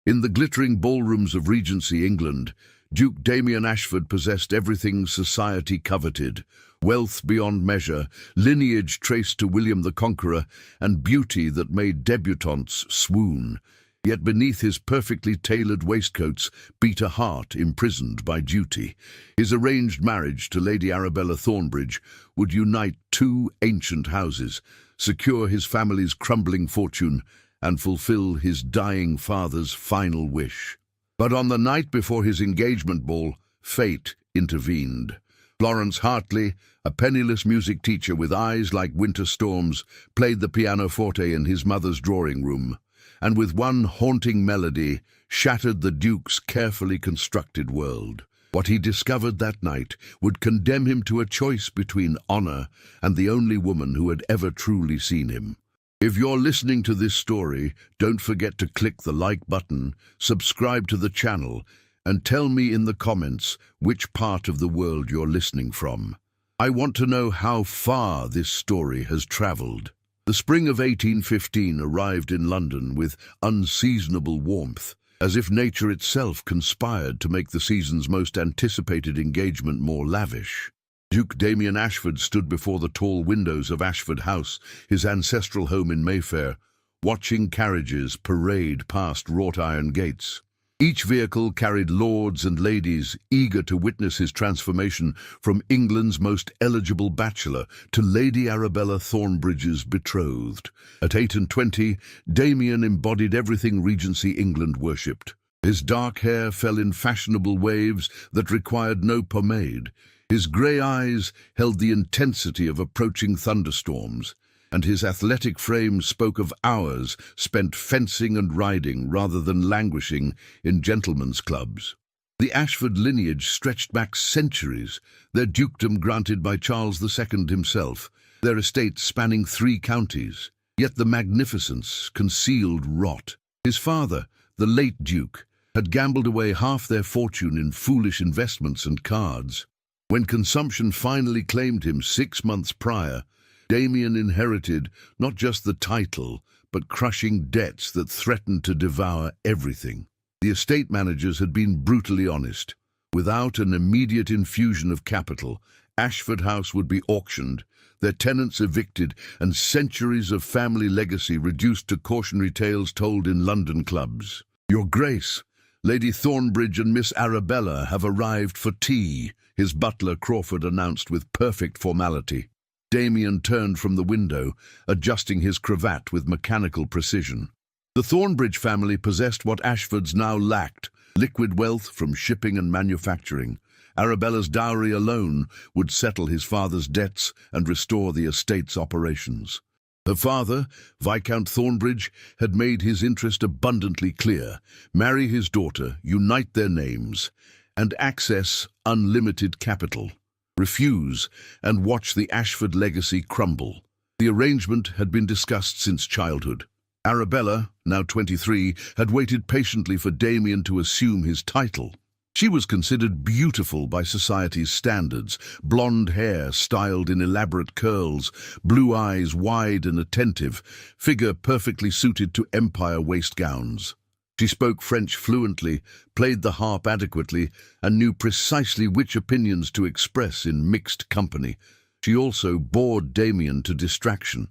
In the glittering ballrooms of Regency England, Duke Damien Ashford possessed everything society coveted: wealth beyond measure, lineage traced to William the Conqueror, and beauty that made debutantes swoon. Yet beneath his perfectly tailored waistcoats beat a heart imprisoned by duty. His arranged marriage to Lady Arabella Thornbridge would unite two ancient houses, secure his family's crumbling fortune, and fulfill his dying father's final wish. But on the night before his engagement ball, fate intervened. Florence Hartley, a penniless music teacher with eyes like winter storms, played the pianoforte in his mother's drawing room, and with one haunting melody shattered the Duke's carefully constructed world. What he discovered that night would condemn him to a choice between honor and the only woman who had ever truly seen him. If you're listening to this story, don't forget to click the like button, subscribe to the channel, and tell me in the comments which part of the world you're listening from. I want to know how far this story has traveled. The spring of 1815 arrived in London with unseasonable warmth, as if nature itself conspired to make the season's most anticipated engagement more lavish. Duke Damien Ashford stood before the tall windows of Ashford House, his ancestral home in Mayfair, watching carriages parade past wrought-iron gates. Each vehicle carried lords and ladies eager to witness his transformation from England's most eligible bachelor to Lady Arabella Thornbridge's betrothed. At 28, Damien embodied everything Regency England worshipped. His dark hair fell in fashionable waves that required no pomade. His grey eyes held the intensity of approaching thunderstorms, and his athletic frame spoke of hours spent fencing and riding rather than languishing in gentlemen's clubs. The Ashford lineage stretched back centuries, their dukedom granted by Charles II himself, their estate spanning 3 counties. Yet the magnificence concealed rot. His father, the late Duke, had gambled away half their fortune in foolish investments and cards. When consumption finally claimed him 6 months prior, Damien inherited not just the title, but crushing debts that threatened to devour everything. The estate managers had been brutally honest. Without an immediate infusion of capital, Ashford House would be auctioned, their tenants evicted, and centuries of family legacy reduced to cautionary tales told in London clubs. "Your Grace, Lady Thornbridge and Miss Arabella have arrived for tea," his butler Crawford announced with perfect formality. Damien turned from the window, adjusting his cravat with mechanical precision. The Thornbridge family possessed what Ashfords now lacked: liquid wealth from shipping and manufacturing. Arabella's dowry alone would settle his father's debts and restore the estate's operations. Her father, Viscount Thornbridge, had made his interest abundantly clear: marry his daughter, unite their names, and access unlimited capital. Refuse, and watch the Ashford legacy crumble. The arrangement had been discussed since childhood. Arabella, now 23, had waited patiently for Damien to assume his title. She was considered beautiful by society's standards: blonde hair styled in elaborate curls, blue eyes wide and attentive, figure perfectly suited to empire waist gowns. She spoke French fluently, played the harp adequately, and knew precisely which opinions to express in mixed company. She also bored Damien to distraction.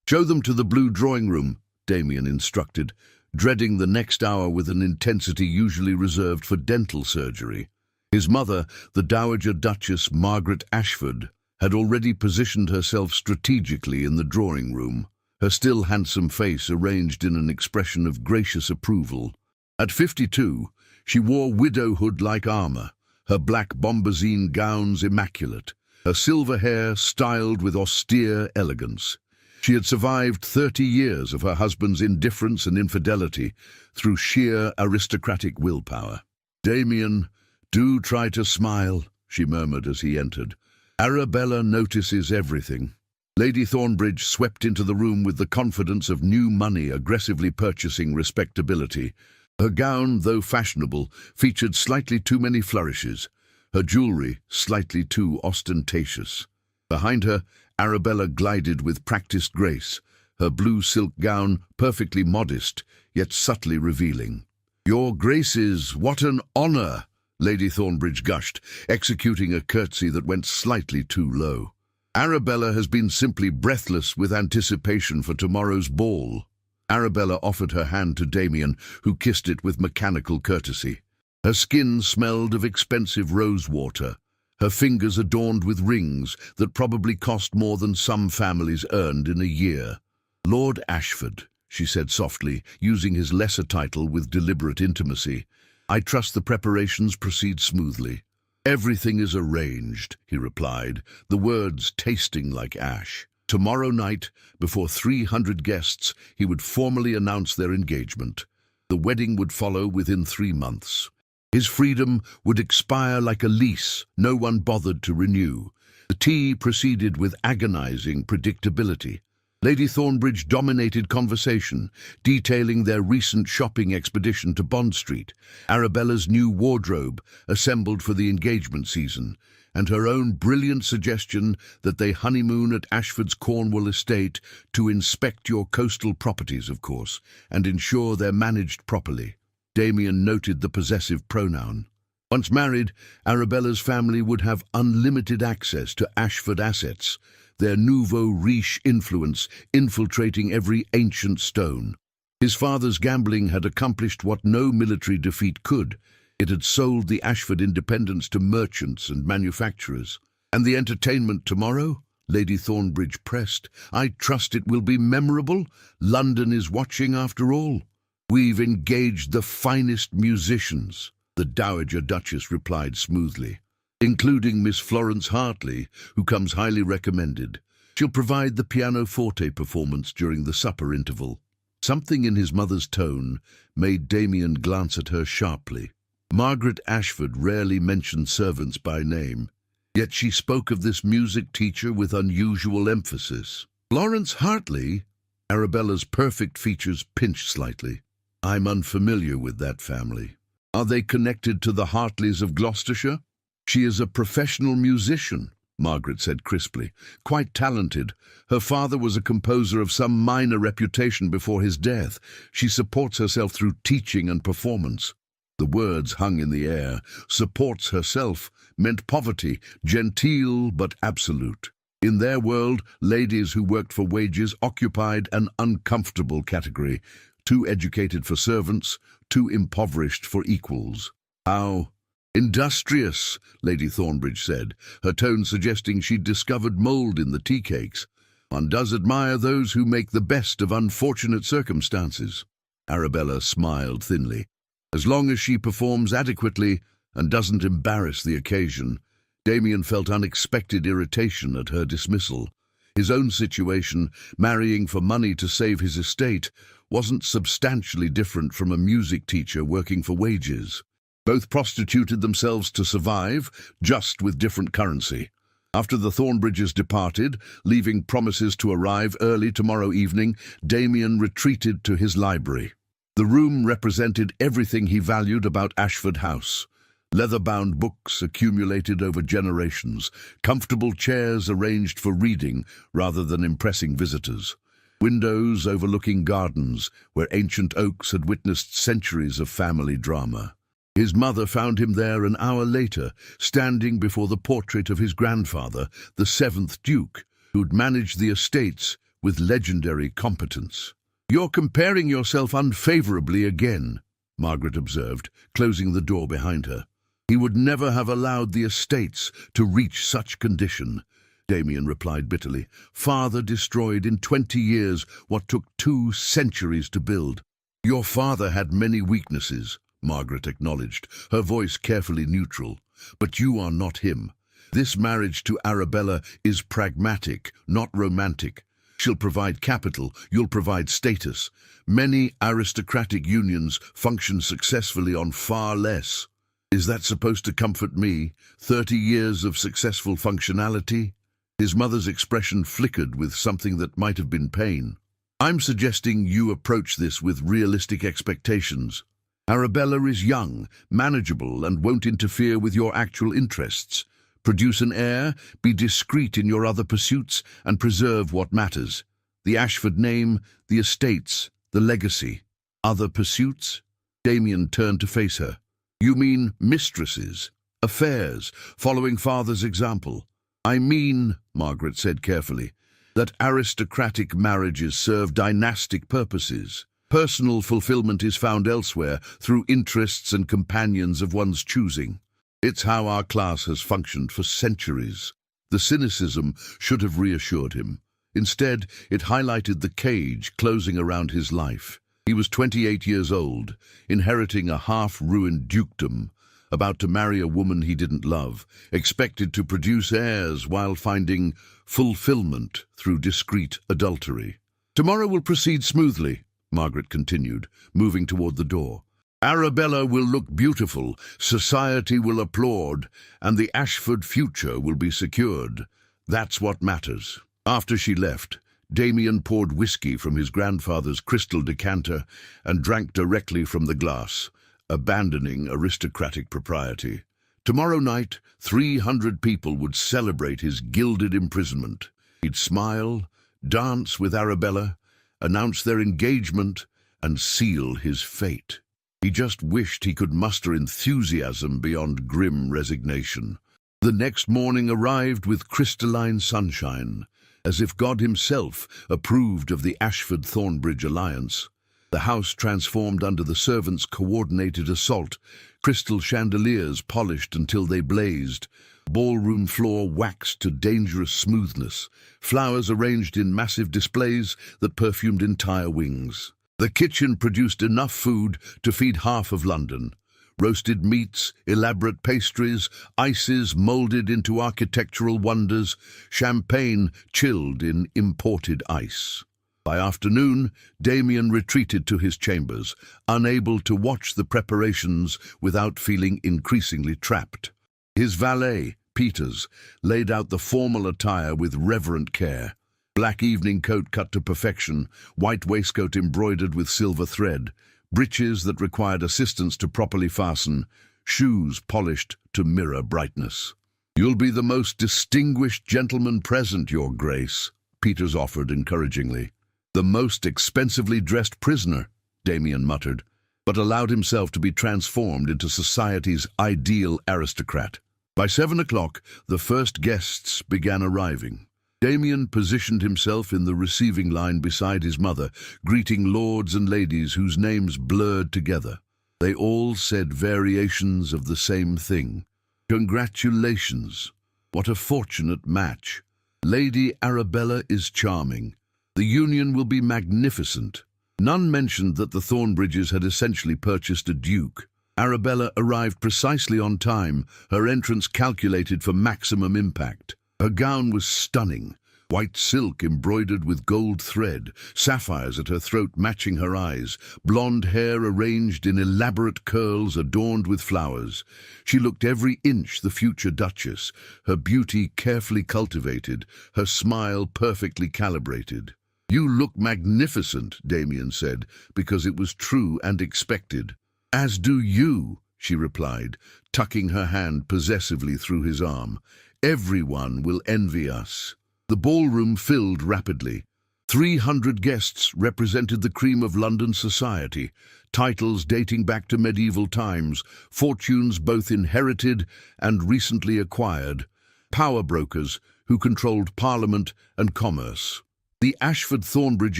"Show them to the blue drawing room," Damien instructed, dreading the next hour with an intensity usually reserved for dental surgery. His mother, the Dowager Duchess Margaret Ashford, had already positioned herself strategically in the drawing room, her still handsome face arranged in an expression of gracious approval. At 52, she wore widowhood-like armor, her black bombazine gowns immaculate, her silver hair styled with austere elegance. She had survived 30 years of her husband's indifference and infidelity through sheer aristocratic willpower. "Damien, do try to smile," she murmured as he entered. "Arabella notices everything." Lady Thornbridge swept into the room with the confidence of new money aggressively purchasing respectability. Her gown, though fashionable, featured slightly too many flourishes, her jewelry slightly too ostentatious. Behind her, Arabella glided with practiced grace, her blue silk gown perfectly modest, yet subtly revealing. Your Graces, what an honour, Lady Thornbridge gushed, executing a curtsy that went slightly too low. Arabella has been simply breathless with anticipation for tomorrow's ball. Arabella offered her hand to Damien, who kissed it with mechanical courtesy. Her skin smelled of expensive rosewater, her fingers adorned with rings that probably cost more than some families earned in a year. "Lord Ashford," she said softly, using his lesser title with deliberate intimacy, "I trust the preparations proceed smoothly." "Everything is arranged," he replied, the words tasting like ash. Tomorrow night, before 300 guests, he would formally announce their engagement. The wedding would follow within 3 months. His freedom would expire like a lease no one bothered to renew. The tea proceeded with agonizing predictability. Lady Thornbridge dominated conversation, detailing their recent shopping expedition to Bond Street, Arabella's new wardrobe assembled for the engagement season, and her own brilliant suggestion that they honeymoon at Ashford's Cornwall estate to inspect your coastal properties, of course, and ensure they're managed properly. Damien noted the possessive pronoun. Once married, Arabella's family would have unlimited access to Ashford assets, their nouveau riche influence infiltrating every ancient stone. His father's gambling had accomplished what no military defeat could. It had sold the Ashford independence to merchants and manufacturers. "And the entertainment tomorrow?" Lady Thornbridge pressed. "I trust it will be memorable. London is watching after all." "We've engaged the finest musicians," the Dowager Duchess replied smoothly, "including Miss Florence Hartley, who comes highly recommended. She'll provide the pianoforte performance during the supper interval." Something in his mother's tone made Damien glance at her sharply. Margaret Ashford rarely mentioned servants by name, yet she spoke of this music teacher with unusual emphasis. "Florence Hartley?" Arabella's perfect features pinched slightly. "I'm unfamiliar with that family. Are they connected to the Hartleys of Gloucestershire?" "She is a professional musician," Margaret said crisply. "Quite talented. Her father was a composer of some minor reputation before his death. She supports herself through teaching and performance." The words hung in the air. Supports herself meant poverty, genteel but absolute. In their world, ladies who worked for wages occupied an uncomfortable category, too educated for servants, too impoverished for equals. "How industrious," Lady Thornbridge said, her tone suggesting she'd discovered mould in the tea cakes. "One does admire those who make the best of unfortunate circumstances." Arabella smiled thinly. "As long as she performs adequately and doesn't embarrass the occasion." Damien felt unexpected irritation at her dismissal. His own situation, marrying for money to save his estate, wasn't substantially different from a music teacher working for wages. Both prostituted themselves to survive, just with different currency. After the Thornbridges departed, leaving promises to arrive early tomorrow evening, Damien retreated to his library. The room represented everything he valued about Ashford House. Leather-bound books accumulated over generations, comfortable chairs arranged for reading rather than impressing visitors, windows overlooking gardens where ancient oaks had witnessed centuries of family drama. His mother found him there an hour later, standing before the portrait of his grandfather, the 7th Duke, who'd managed the estates with legendary competence. "You're comparing yourself unfavorably again," Margaret observed, closing the door behind her. "He would never have allowed the estates to reach such condition," Damien replied bitterly. "Father destroyed in 20 years what took 2 centuries to build." "Your father had many weaknesses," Margaret acknowledged, her voice carefully neutral. "But you are not him. This marriage to Arabella is pragmatic, not romantic. She'll provide capital, you'll provide status. Many aristocratic unions function successfully on far less. Is that supposed to comfort me? 30 years of successful functionality?" His mother's expression flickered with something that might have been pain. "I'm suggesting you approach this with realistic expectations. Arabella is young, manageable, and won't interfere with your actual interests. Produce an heir, be discreet in your other pursuits, and preserve what matters. The Ashford name, the estates, the legacy. Other pursuits? Damien turned to face her. You mean mistresses, affairs, following father's example? I mean, Margaret said carefully, that aristocratic marriages serve dynastic purposes. Personal fulfillment is found elsewhere through interests and companions of one's choosing. It's how our class has functioned for centuries. The cynicism should have reassured him. Instead, it highlighted the cage closing around his life. He was 28 years old, inheriting a half-ruined dukedom, about to marry a woman he didn't love, expected to produce heirs while finding fulfillment through discreet adultery. Tomorrow will proceed smoothly, Margaret continued, moving toward the door. Arabella will look beautiful, society will applaud, and the Ashford future will be secured. That's what matters. After she left, Damien poured whiskey from his grandfather's crystal decanter and drank directly from the glass, abandoning aristocratic propriety. Tomorrow night, 300 people would celebrate his gilded imprisonment. He'd smile, dance with Arabella, announce their engagement, and seal his fate. He just wished he could muster enthusiasm beyond grim resignation. The next morning arrived with crystalline sunshine, as if God himself approved of the Ashford-Thornbridge alliance. The house transformed under the servants' coordinated assault, crystal chandeliers polished until they blazed, ballroom floor waxed to dangerous smoothness, flowers arranged in massive displays that perfumed entire wings. The kitchen produced enough food to feed half of London. Roasted meats, elaborate pastries, ices molded into architectural wonders, champagne chilled in imported ice. By afternoon, Damien retreated to his chambers, unable to watch the preparations without feeling increasingly trapped. His valet, Peters, laid out the formal attire with reverent care. Black evening coat cut to perfection, white waistcoat embroidered with silver thread, breeches that required assistance to properly fasten, shoes polished to mirror brightness. "You'll be the most distinguished gentleman present, Your Grace," Peters offered encouragingly. "The most expensively dressed prisoner," Damien muttered, but allowed himself to be transformed into society's ideal aristocrat. By 7 o'clock, the first guests began arriving. Damien positioned himself in the receiving line beside his mother, greeting lords and ladies whose names blurred together. They all said variations of the same thing. "Congratulations. What a fortunate match. Lady Arabella is charming. The union will be magnificent." None mentioned that the Thornbridges had essentially purchased a duke. Arabella arrived precisely on time, her entrance calculated for maximum impact. Her gown was stunning, white silk embroidered with gold thread, sapphires at her throat matching her eyes, blonde hair arranged in elaborate curls adorned with flowers. She looked every inch the future duchess, her beauty carefully cultivated, her smile perfectly calibrated. "You look magnificent," Damien said, because it was true and expected. "As do you," she replied, tucking her hand possessively through his arm. "Everyone will envy us." The ballroom filled rapidly. 300 guests represented the cream of London society, titles dating back to medieval times, fortunes both inherited and recently acquired, power brokers who controlled parliament and commerce. The Ashford-Thornbridge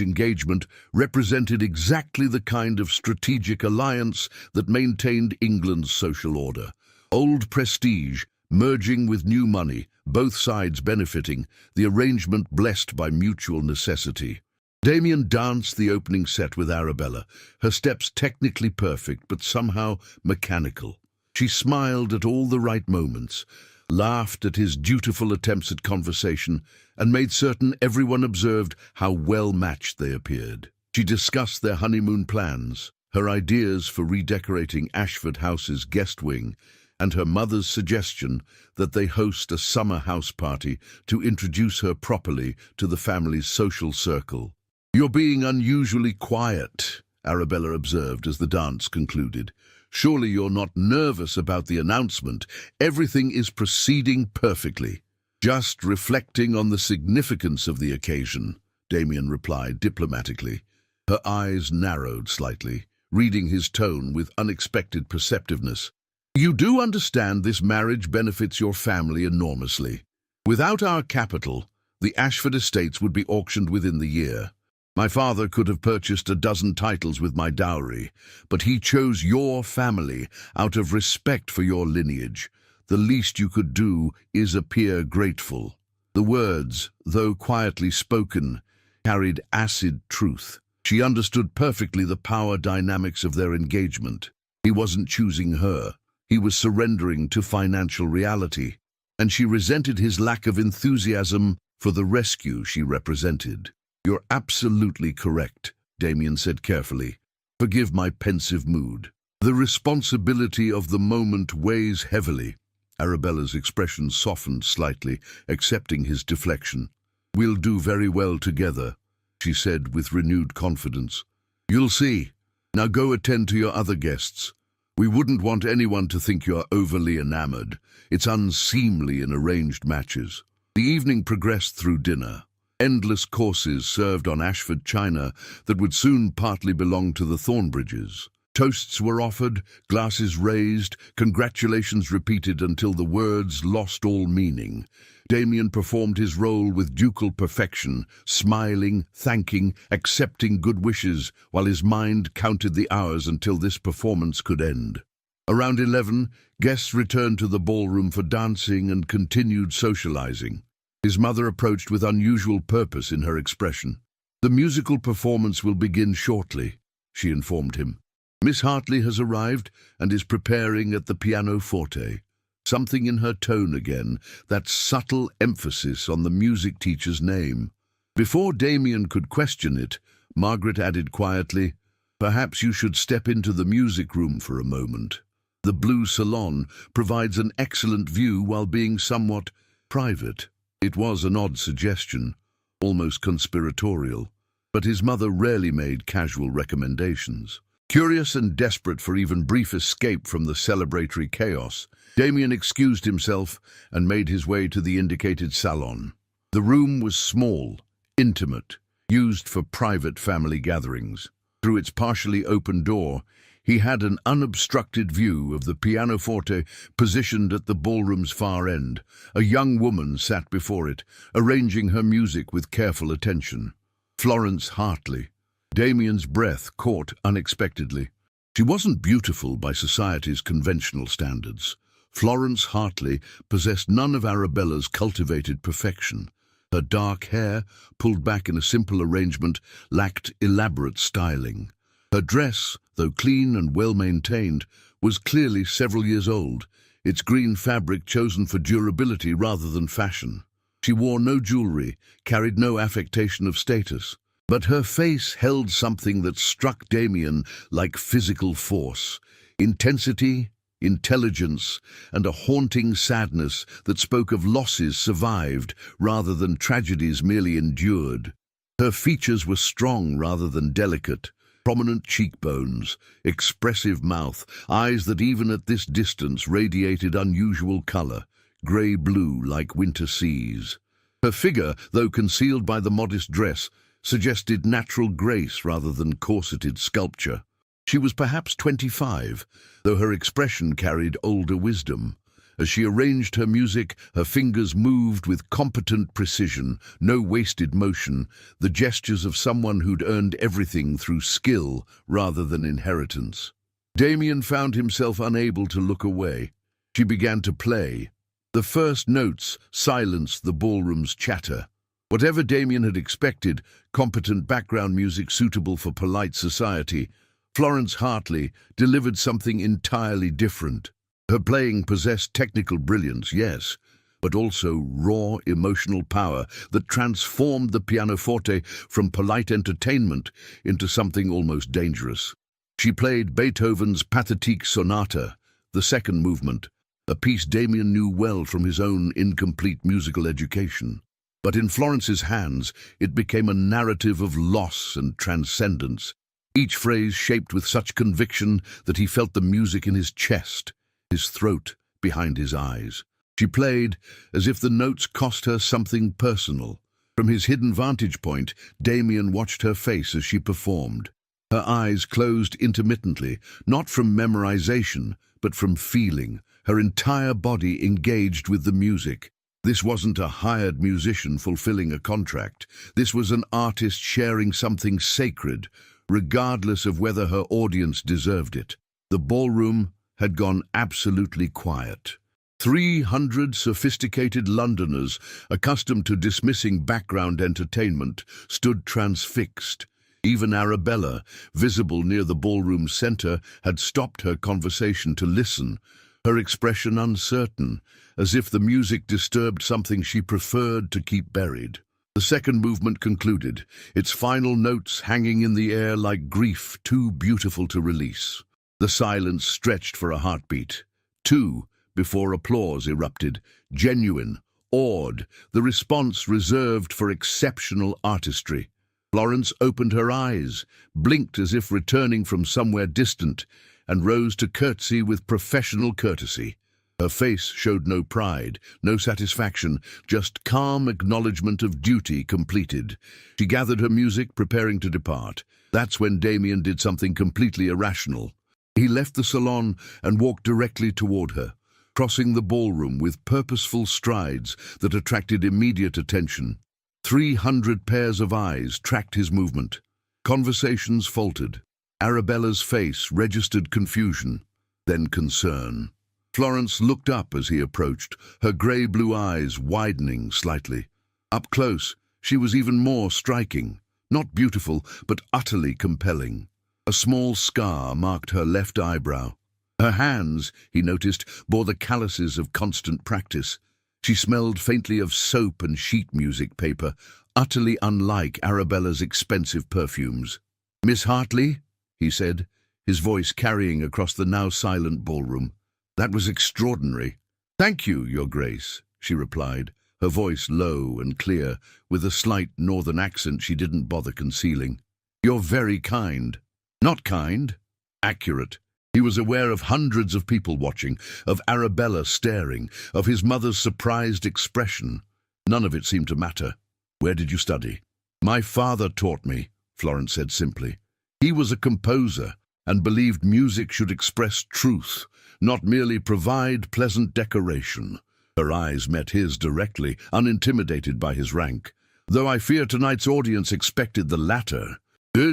engagement represented exactly the kind of strategic alliance that maintained England's social order. Old prestige merging with new money, both sides benefiting, the arrangement blessed by mutual necessity. Damien danced the opening set with Arabella, her steps technically perfect but somehow mechanical. She smiled at all the right moments, laughed at his dutiful attempts at conversation, and made certain everyone observed how well matched they appeared. She discussed their honeymoon plans, her ideas for redecorating Ashford House's guest wing, and her mother's suggestion that they host a summer house party to introduce her properly to the family's social circle. "You're being unusually quiet," Arabella observed as the dance concluded. "Surely you're not nervous about the announcement. Everything is proceeding perfectly." "Just reflecting on the significance of the occasion," Damien replied diplomatically. Her eyes narrowed slightly, reading his tone with unexpected perceptiveness. "You do understand this marriage benefits your family enormously. Without our capital, the Ashford estates would be auctioned within the year. My father could have purchased a dozen titles with my dowry, but he chose your family out of respect for your lineage. The least you could do is appear grateful." The words, though quietly spoken, carried acid truth. She understood perfectly the power dynamics of their engagement. He wasn't choosing her. He was surrendering to financial reality, and she resented his lack of enthusiasm for the rescue she represented. "You're absolutely correct," Damien said carefully. "Forgive my pensive mood. The responsibility of the moment weighs heavily." Arabella's expression softened slightly, accepting his deflection. "We'll do very well together," she said with renewed confidence. "You'll see. Now go attend to your other guests. We wouldn't want anyone to think you're overly enamored. It's unseemly in arranged matches." The evening progressed through dinner. Endless courses served on Ashford china that would soon partly belong to the Thornbridges. Toasts were offered, glasses raised, congratulations repeated until the words lost all meaning. Damien performed his role with ducal perfection, smiling, thanking, accepting good wishes, while his mind counted the hours until this performance could end. Around 11, guests returned to the ballroom for dancing and continued socializing. His mother approached with unusual purpose in her expression. "The musical performance will begin shortly," she informed him. "Miss Hartley has arrived and is preparing at the pianoforte." Something in her tone again, that subtle emphasis on the music teacher's name. Before Damien could question it, Margaret added quietly, "Perhaps you should step into the music room for a moment. The blue salon provides an excellent view while being somewhat private." It was an odd suggestion, almost conspiratorial, but his mother rarely made casual recommendations. Curious and desperate for even brief escape from the celebratory chaos, Damien excused himself and made his way to the indicated salon. The room was small, intimate, used for private family gatherings. Through its partially open door, he had an unobstructed view of the pianoforte positioned at the ballroom's far end. A young woman sat before it, arranging her music with careful attention. Florence Hartley. Damien's breath caught unexpectedly. She wasn't beautiful by society's conventional standards. Florence Hartley possessed none of Arabella's cultivated perfection. Her dark hair, pulled back in a simple arrangement, lacked elaborate styling. Her dress, though clean and well-maintained, was clearly several years old, its green fabric chosen for durability rather than fashion. She wore no jewelry, carried no affectation of status, but her face held something that struck Damien like physical force, intensity, intelligence, and a haunting sadness that spoke of losses survived rather than tragedies merely endured. Her features were strong rather than delicate. Prominent cheekbones, expressive mouth, eyes that even at this distance radiated unusual color, grey-blue like winter seas. Her figure, though concealed by the modest dress, suggested natural grace rather than corseted sculpture. She was perhaps 25, though her expression carried older wisdom. As she arranged her music, her fingers moved with competent precision, no wasted motion, the gestures of someone who'd earned everything through skill rather than inheritance. Damien found himself unable to look away. She began to play. The first notes silenced the ballroom's chatter. Whatever Damien had expected, competent background music suitable for polite society, Florence Hartley delivered something entirely different. Her playing possessed technical brilliance, yes, but also raw emotional power that transformed the pianoforte from polite entertainment into something almost dangerous. She played Beethoven's Pathetique Sonata, the second movement, a piece Damien knew well from his own incomplete musical education. But in Florence's hands, it became a narrative of loss and transcendence, each phrase shaped with such conviction that he felt the music in his chest, his throat, behind his eyes. She played as if the notes cost her something personal. From his hidden vantage point, Damien watched her face as she performed. Her eyes closed intermittently, not from memorization, but from feeling, her entire body engaged with the music. This wasn't a hired musician fulfilling a contract. This was an artist sharing something sacred, regardless of whether her audience deserved it. The ballroom had gone absolutely quiet. 300 sophisticated Londoners, accustomed to dismissing background entertainment, stood transfixed. Even Arabella, visible near the ballroom center, had stopped her conversation to listen, her expression uncertain, as if the music disturbed something she preferred to keep buried. The second movement concluded, its final notes hanging in the air like grief too beautiful to release. The silence stretched for a heartbeat. Two, before applause erupted, genuine, awed, the response reserved for exceptional artistry. Florence opened her eyes, blinked as if returning from somewhere distant, and rose to curtsy with professional courtesy. Her face showed no pride, no satisfaction, just calm acknowledgement of duty completed. She gathered her music, preparing to depart. That's when Damien did something completely irrational. He left the salon and walked directly toward her, crossing the ballroom with purposeful strides that attracted immediate attention. 300 pairs of eyes tracked his movement. Conversations faltered. Arabella's face registered confusion, then concern. Florence looked up as he approached, her grey-blue eyes widening slightly. Up close, she was even more striking. Not beautiful, but utterly compelling. A small scar marked her left eyebrow. Her hands, he noticed, bore the calluses of constant practice. She smelled faintly of soap and sheet music paper, utterly unlike Arabella's expensive perfumes. "Miss Hartley?" he said, his voice carrying across the now silent ballroom. "That was extraordinary." "Thank you, Your Grace," she replied, her voice low and clear, with a slight northern accent she didn't bother concealing. "You're very kind." Not kind, accurate. He was aware of hundreds of people watching, of Arabella staring, of his mother's surprised expression. None of it seemed to matter. "Where did you study?" "My father taught me," Florence said simply. He was a composer and believed music should express truth, not merely provide pleasant decoration. Her eyes met his directly, unintimidated by his rank. "Though I fear tonight's audience expected the latter."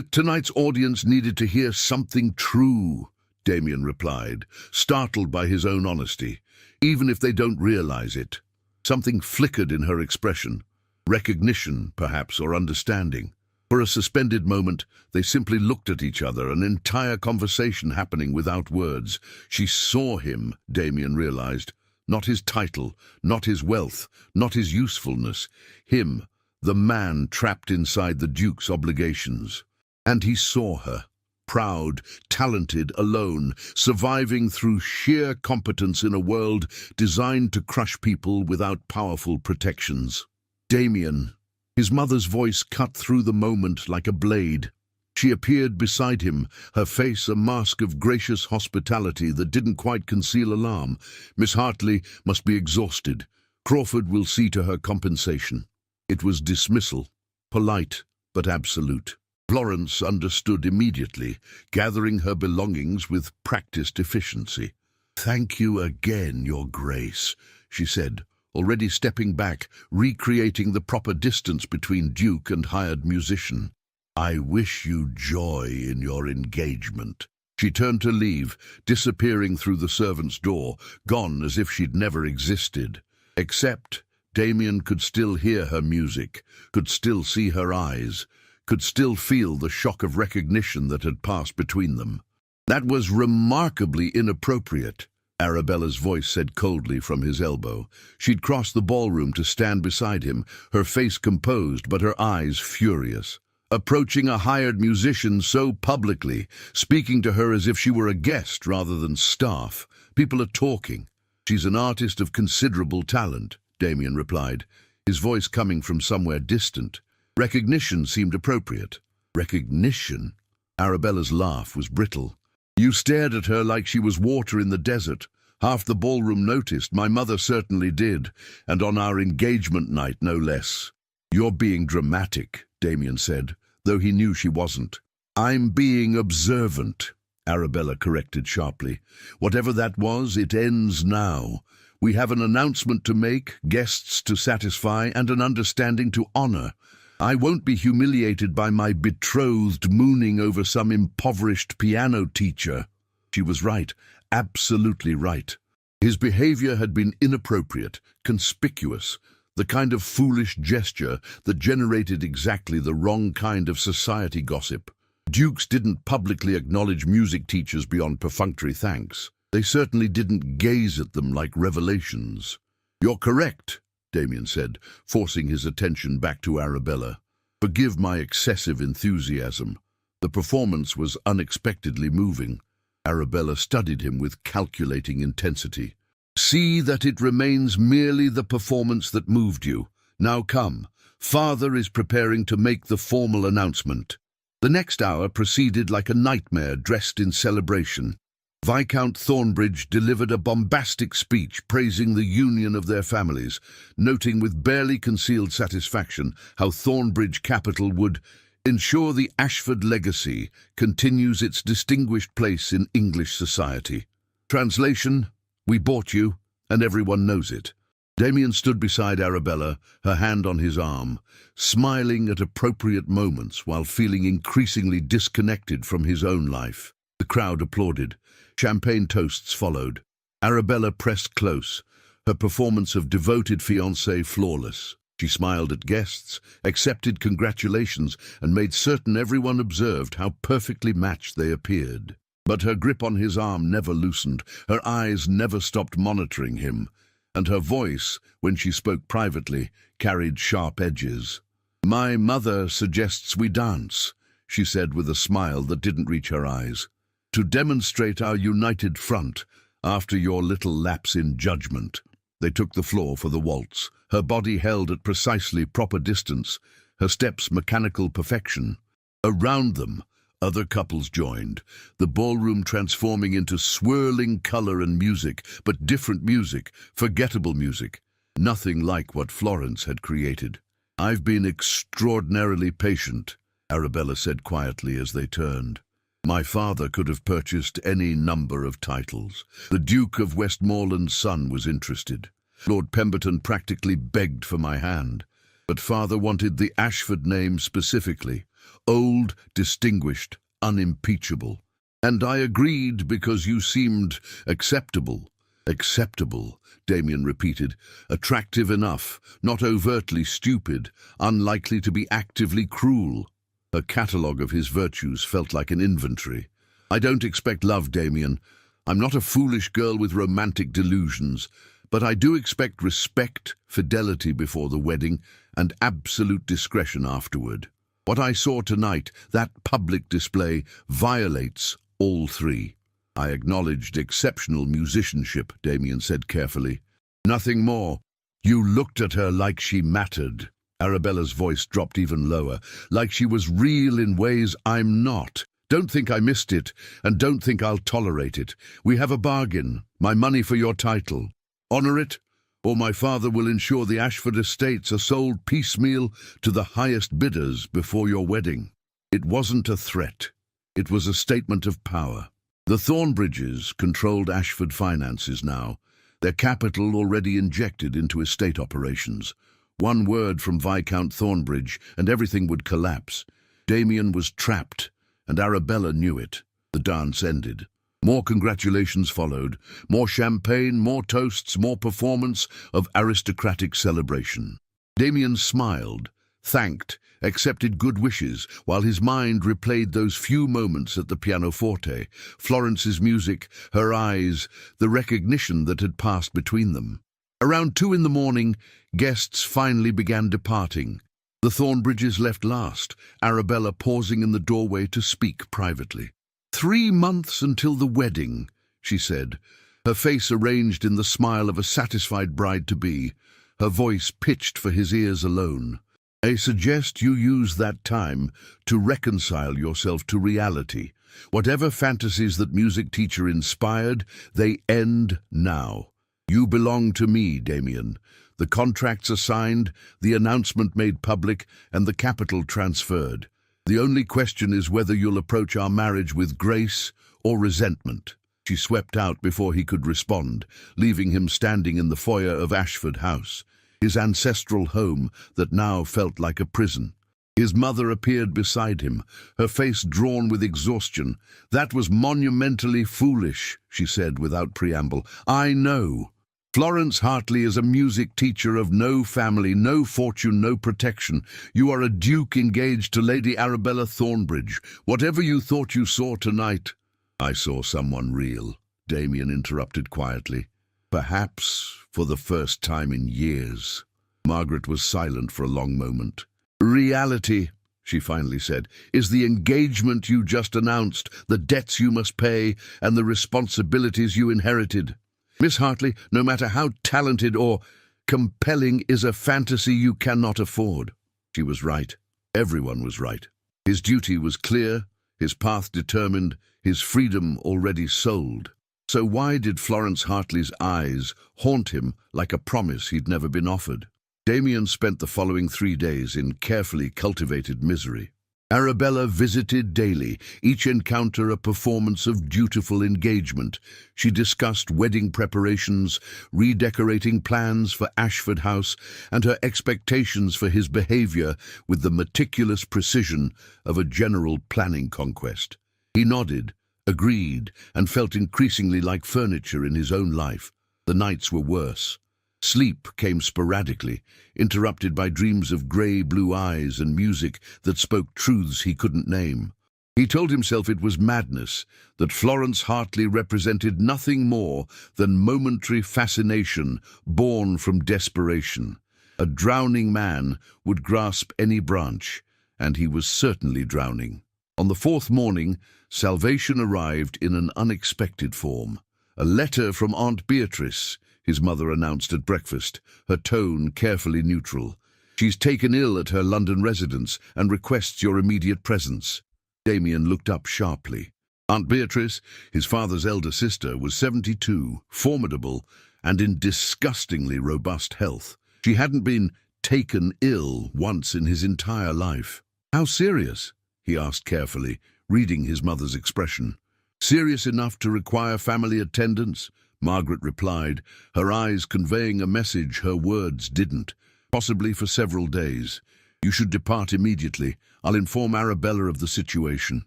"Tonight's audience needed to hear something true," Damien replied, startled by his own honesty, "even if they don't realize it." Something flickered in her expression. Recognition, perhaps, or understanding. For a suspended moment, they simply looked at each other, an entire conversation happening without words. She saw him, Damien realized. Not his title, not his wealth, not his usefulness. Him, the man trapped inside the Duke's obligations. And he saw her, proud, talented, alone, surviving through sheer competence in a world designed to crush people without powerful protections. "Damien." His mother's voice cut through the moment like a blade. She appeared beside him, her face a mask of gracious hospitality that didn't quite conceal alarm. "Miss Hartley must be exhausted. Crawford will see to her compensation." It was dismissal, polite but absolute. Florence understood immediately, gathering her belongings with practiced efficiency. "Thank you again, Your Grace," she said, already stepping back, recreating the proper distance between Duke and hired musician. "I wish you joy in your engagement." She turned to leave, disappearing through the servant's door, gone as if she'd never existed. Except Damien could still hear her music, could still see her eyes, could still feel the shock of recognition that had passed between them. "That was remarkably inappropriate," Arabella's voice said coldly from his elbow. She'd crossed the ballroom to stand beside him, her face composed but her eyes furious. Approaching a hired musician so publicly, speaking to her as if she were a guest rather than staff. "People are talking." "She's an artist of considerable talent," Damien replied, his voice coming from somewhere distant. Recognition seemed appropriate. Recognition? Arabella's laugh was brittle. "You stared at her like she was water in the desert. Half the ballroom noticed, my mother certainly did, and on our engagement night, no less." "You're being dramatic," Damien said, though he knew she wasn't. I'm being observant, Arabella corrected sharply. Whatever that was, it ends now. We have an announcement to make, guests to satisfy, and an understanding to honor. I won't be humiliated by my betrothed mooning over some impoverished piano teacher. She was right, absolutely right. His behavior had been inappropriate, conspicuous, the kind of foolish gesture that generated exactly the wrong kind of society gossip. Dukes didn't publicly acknowledge music teachers beyond perfunctory thanks. They certainly didn't gaze at them like revelations. You're correct, Damien said, forcing his attention back to Arabella. Forgive my excessive enthusiasm. The performance was unexpectedly moving. Arabella studied him with calculating intensity. See that it remains merely the performance that moved you. Now come. Father is preparing to make the formal announcement. The next hour proceeded like a nightmare dressed in celebration. Viscount Thornbridge delivered a bombastic speech praising the union of their families, noting with barely concealed satisfaction how Thornbridge Capital would ensure the Ashford legacy continues its distinguished place in English society. Translation: we bought you, and everyone knows it. Damien stood beside Arabella, her hand on his arm, smiling at appropriate moments while feeling increasingly disconnected from his own life. The crowd applauded. Champagne toasts followed. Arabella pressed close, her performance of devoted fiancée flawless. She smiled at guests, accepted congratulations, and made certain everyone observed how perfectly matched they appeared. But her grip on his arm never loosened, her eyes never stopped monitoring him, and her voice, when she spoke privately, carried sharp edges. "My mother suggests we dance," she said with a smile that didn't reach her eyes, "to demonstrate our united front after your little lapse in judgment." They took the floor for the waltz, her body held at precisely proper distance, her steps mechanical perfection. Around them, other couples joined, the ballroom transforming into swirling color and music, but different music, forgettable music, nothing like what Florence had created. "I've been extraordinarily patient," Arabella said quietly as they turned. "My father could have purchased any number of titles. The Duke of Westmoreland's son was interested. Lord Pemberton practically begged for my hand. But father wanted the Ashford name specifically. Old, distinguished, unimpeachable. And I agreed because you seemed acceptable." "Acceptable," Damien repeated. "Attractive enough, not overtly stupid, unlikely to be actively cruel." Her catalogue of his virtues felt like an inventory. "I don't expect love, Damien. I'm not a foolish girl with romantic delusions. But I do expect respect, fidelity before the wedding, and absolute discretion afterward. What I saw tonight, that public display, violates all three." "I acknowledged exceptional musicianship," Damien said carefully. "Nothing more. You looked at her like she mattered." Arabella's voice dropped even lower, "like she was real in ways I'm not. Don't think I missed it, and don't think I'll tolerate it. We have a bargain, my money for your title. Honor it, or my father will ensure the Ashford estates are sold piecemeal to the highest bidders before your wedding." It wasn't a threat. It was a statement of power. The Thornbridges controlled Ashford finances now, their capital already injected into estate operations. One word from Viscount Thornbridge and everything would collapse. Damien was trapped, and Arabella knew it. The dance ended. More congratulations followed, more champagne, more toasts, more performance of aristocratic celebration. Damien smiled, thanked, accepted good wishes, while his mind replayed those few moments at the pianoforte, Florence's music, her eyes, the recognition that had passed between them. Around 2 in the morning, guests finally began departing. The Thornbridges left last, Arabella pausing in the doorway to speak privately. 3 months until the wedding," she said, her face arranged in the smile of a satisfied bride-to-be, her voice pitched for his ears alone. "I suggest you use that time to reconcile yourself to reality. Whatever fantasies that music teacher inspired, they end now. You belong to me, Damien. The contracts are signed, the announcement made public, and the capital transferred. The only question is whether you'll approach our marriage with grace or resentment." She swept out before he could respond, leaving him standing in the foyer of Ashford House, his ancestral home that now felt like a prison. His mother appeared beside him, her face drawn with exhaustion. "That was monumentally foolish," she said without preamble. "I know. Florence Hartley is a music teacher of no family, no fortune, no protection. You are a duke engaged to Lady Arabella Thornbridge. Whatever you thought you saw tonight—" "I saw someone real," Damien interrupted quietly. "Perhaps for the first time in years." Margaret was silent for a long moment. "Reality," she finally said, "is the engagement you just announced, the debts you must pay, and the responsibilities you inherited. Miss Hartley, no matter how talented or compelling, is a fantasy you cannot afford." She was right. Everyone was right. His duty was clear, his path determined, his freedom already sold. So why did Florence Hartley's eyes haunt him like a promise he'd never been offered? Damien spent the following 3 days in carefully cultivated misery. Arabella visited daily, each encounter a performance of dutiful engagement. She discussed wedding preparations, redecorating plans for Ashford House, and her expectations for his behavior with the meticulous precision of a general planning conquest. He nodded, agreed, and felt increasingly like furniture in his own life. The nights were worse. Sleep came sporadically, interrupted by dreams of grey-blue eyes and music that spoke truths he couldn't name. He told himself it was madness, that Florence Hartley represented nothing more than momentary fascination born from desperation. A drowning man would grasp any branch, and he was certainly drowning. On the 4th morning, salvation arrived in an unexpected form. A letter from Aunt Beatrice, his mother announced at breakfast, her tone carefully neutral. "She's taken ill at her London residence and requests your immediate presence." Damien looked up sharply. Aunt Beatrice, his father's elder sister, was 72, formidable, and in disgustingly robust health. She hadn't been taken ill once in his entire life. "How serious?" he asked carefully, reading his mother's expression. "Serious enough to require family attendance?" Margaret replied, her eyes conveying a message her words didn't. "Possibly for several days. You should depart immediately. I'll inform Arabella of the situation."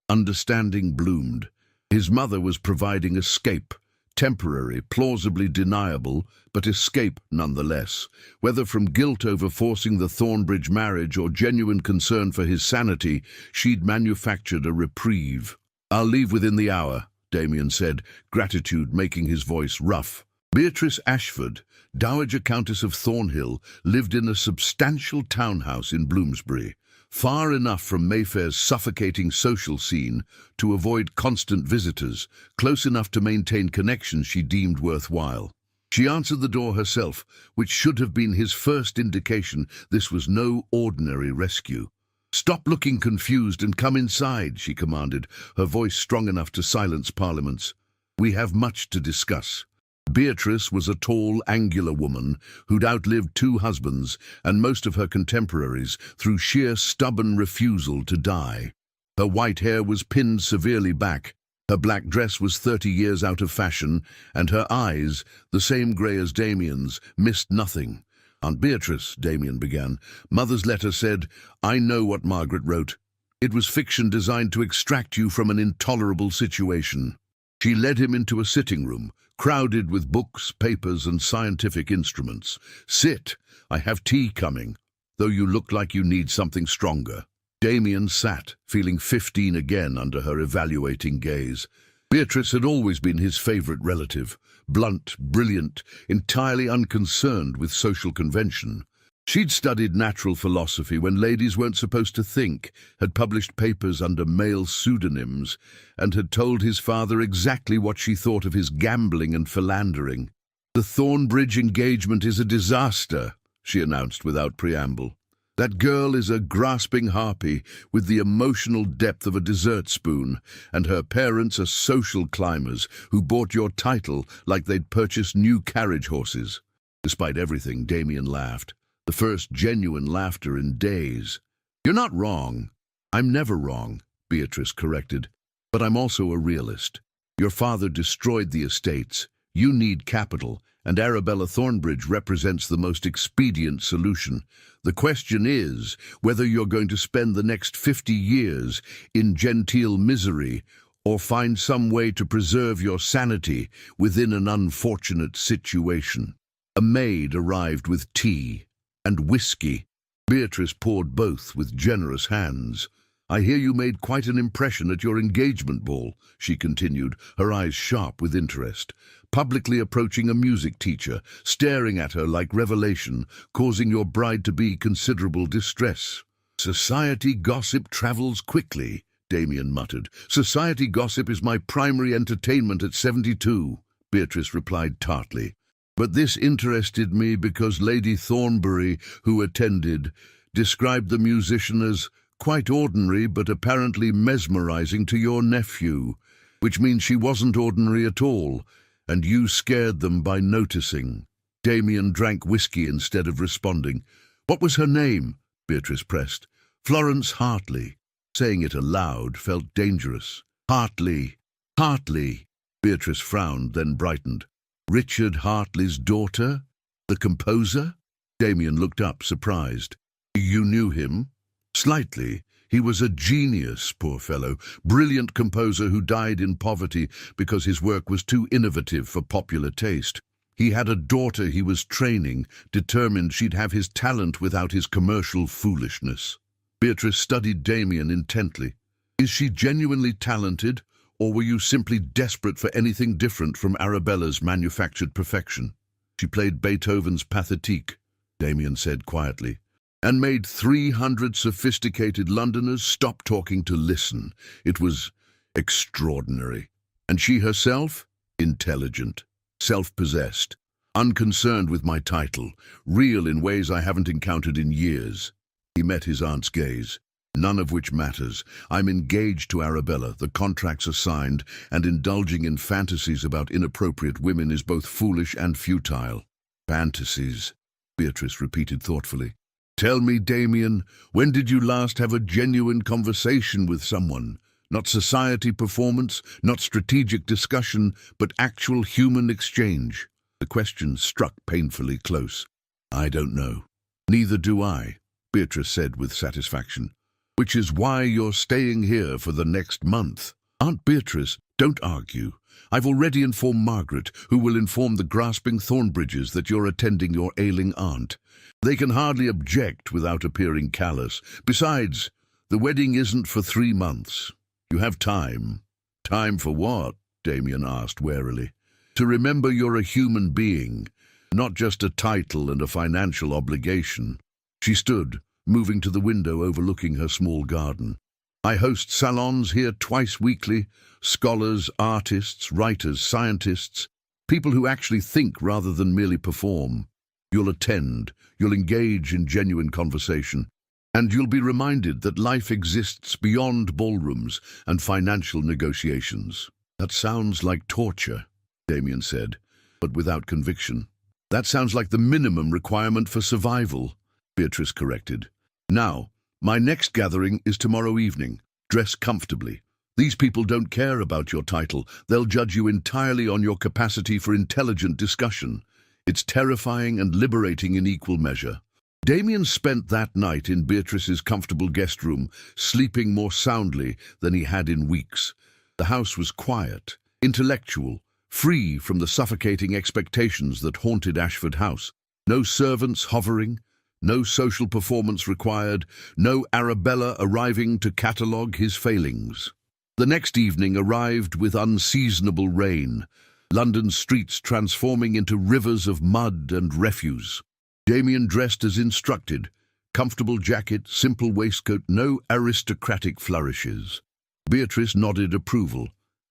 Understanding bloomed. His mother was providing escape, temporary, plausibly deniable, but escape nonetheless. Whether from guilt over forcing the Thornbridge marriage or genuine concern for his sanity, she'd manufactured a reprieve. "I'll leave within the hour," Damien said, gratitude making his voice rough. Beatrice Ashford, Dowager Countess of Thornhill, lived in a substantial townhouse in Bloomsbury, far enough from Mayfair's suffocating social scene to avoid constant visitors, close enough to maintain connections she deemed worthwhile. She answered the door herself, which should have been his first indication this was no ordinary rescue. "Stop looking confused and come inside," she commanded, her voice strong enough to silence parliaments. "We have much to discuss." Beatrice was a tall, angular woman who'd outlived 2 husbands and most of her contemporaries through sheer stubborn refusal to die. Her white hair was pinned severely back, her black dress was 30 years out of fashion, and her eyes, the same grey as Damien's, missed nothing. "Aunt Beatrice," Damien began, "Mother's letter said, I know what Margaret wrote. It was fiction designed to extract you from an intolerable situation." She led him into a sitting room, crowded with books, papers, and scientific instruments. "Sit, I have tea coming, though you look like you need something stronger." Damien sat, feeling 15 again under her evaluating gaze. Beatrice had always been his favourite relative, blunt, brilliant, entirely unconcerned with social convention. She'd studied natural philosophy when ladies weren't supposed to think, had published papers under male pseudonyms, and had told his father exactly what she thought of his gambling and philandering. "The Thornbridge engagement is a disaster," she announced without preamble. "That girl is a grasping harpy with the emotional depth of a dessert spoon, and her parents are social climbers who bought your title like they'd purchased new carriage horses." Despite everything, Damien laughed. The first genuine laughter in days. "You're not wrong. I'm never wrong, Beatrice corrected, but I'm also a realist. Your father destroyed the estates. You need capital, and Arabella Thornbridge represents the most expedient solution. The question is whether you're going to spend the next 50 years in genteel misery or find some way to preserve your sanity within an unfortunate situation. A maid arrived with tea and whiskey. Beatrice poured both with generous hands. I hear you made quite an impression at your engagement ball, she continued, her eyes sharp with interest. Publicly approaching a music teacher, staring at her like revelation, causing your bride-to-be considerable distress. Society gossip travels quickly, Damien muttered. Society gossip is my primary entertainment at 72, Beatrice replied tartly. But this interested me because Lady Thornbury, who attended, described the musician as quite ordinary but apparently mesmerizing to your nephew, which means she wasn't ordinary at all, and you scared them by noticing. Damien drank whiskey instead of responding. What was her name? Beatrice pressed. Florence Hartley. Saying it aloud felt dangerous. Hartley. Hartley. Beatrice frowned, then brightened. Richard Hartley's daughter? The composer? Damien looked up, surprised. You knew him? Slightly. He was a genius, poor fellow, brilliant composer who died in poverty because his work was too innovative for popular taste. He had a daughter he was training, determined she'd have his talent without his commercial foolishness. Beatrice studied Damien intently. Is she genuinely talented, or were you simply desperate for anything different from Arabella's manufactured perfection? She played Beethoven's Pathétique, Damien said quietly, and made 300 sophisticated Londoners stop talking to listen. It was extraordinary. And she herself? Intelligent, self-possessed, unconcerned with my title, real in ways I haven't encountered in years. He met his aunt's gaze. None of which matters. I'm engaged to Arabella, the contracts are signed, and indulging in fantasies about inappropriate women is both foolish and futile. Fantasies, Beatrice repeated thoughtfully. Tell me, Damien, when did you last have a genuine conversation with someone? Not society performance, not strategic discussion, but actual human exchange. The question struck painfully close. I don't know. Neither do I, Beatrice said with satisfaction. Which is why you're staying here for the next month. Aunt Beatrice, don't argue. I've already informed Margaret, who will inform the grasping Thornbridges that you're attending your ailing aunt. They can hardly object without appearing callous. Besides, the wedding isn't for 3 months. You have time. Time for what? Damien asked warily. To remember you're a human being, not just a title and a financial obligation. She stood, moving to the window overlooking her small garden. I host salons here twice weekly, scholars, artists, writers, scientists, people who actually think rather than merely perform. You'll attend, you'll engage in genuine conversation, and you'll be reminded that life exists beyond ballrooms and financial negotiations. That sounds like torture, Damien said, but without conviction. That sounds like the minimum requirement for survival, Beatrice corrected. Now, my next gathering is tomorrow evening. Dress comfortably. These people don't care about your title. They'll judge you entirely on your capacity for intelligent discussion. It's terrifying and liberating in equal measure. Damien spent that night in Beatrice's comfortable guest room, sleeping more soundly than he had in weeks. The house was quiet, intellectual, free from the suffocating expectations that haunted Ashford House. No servants hovering, no social performance required, no Arabella arriving to catalogue his failings. The next evening arrived with unseasonable rain, London's streets transforming into rivers of mud and refuse. Damien dressed as instructed, comfortable jacket, simple waistcoat, no aristocratic flourishes. Beatrice nodded approval.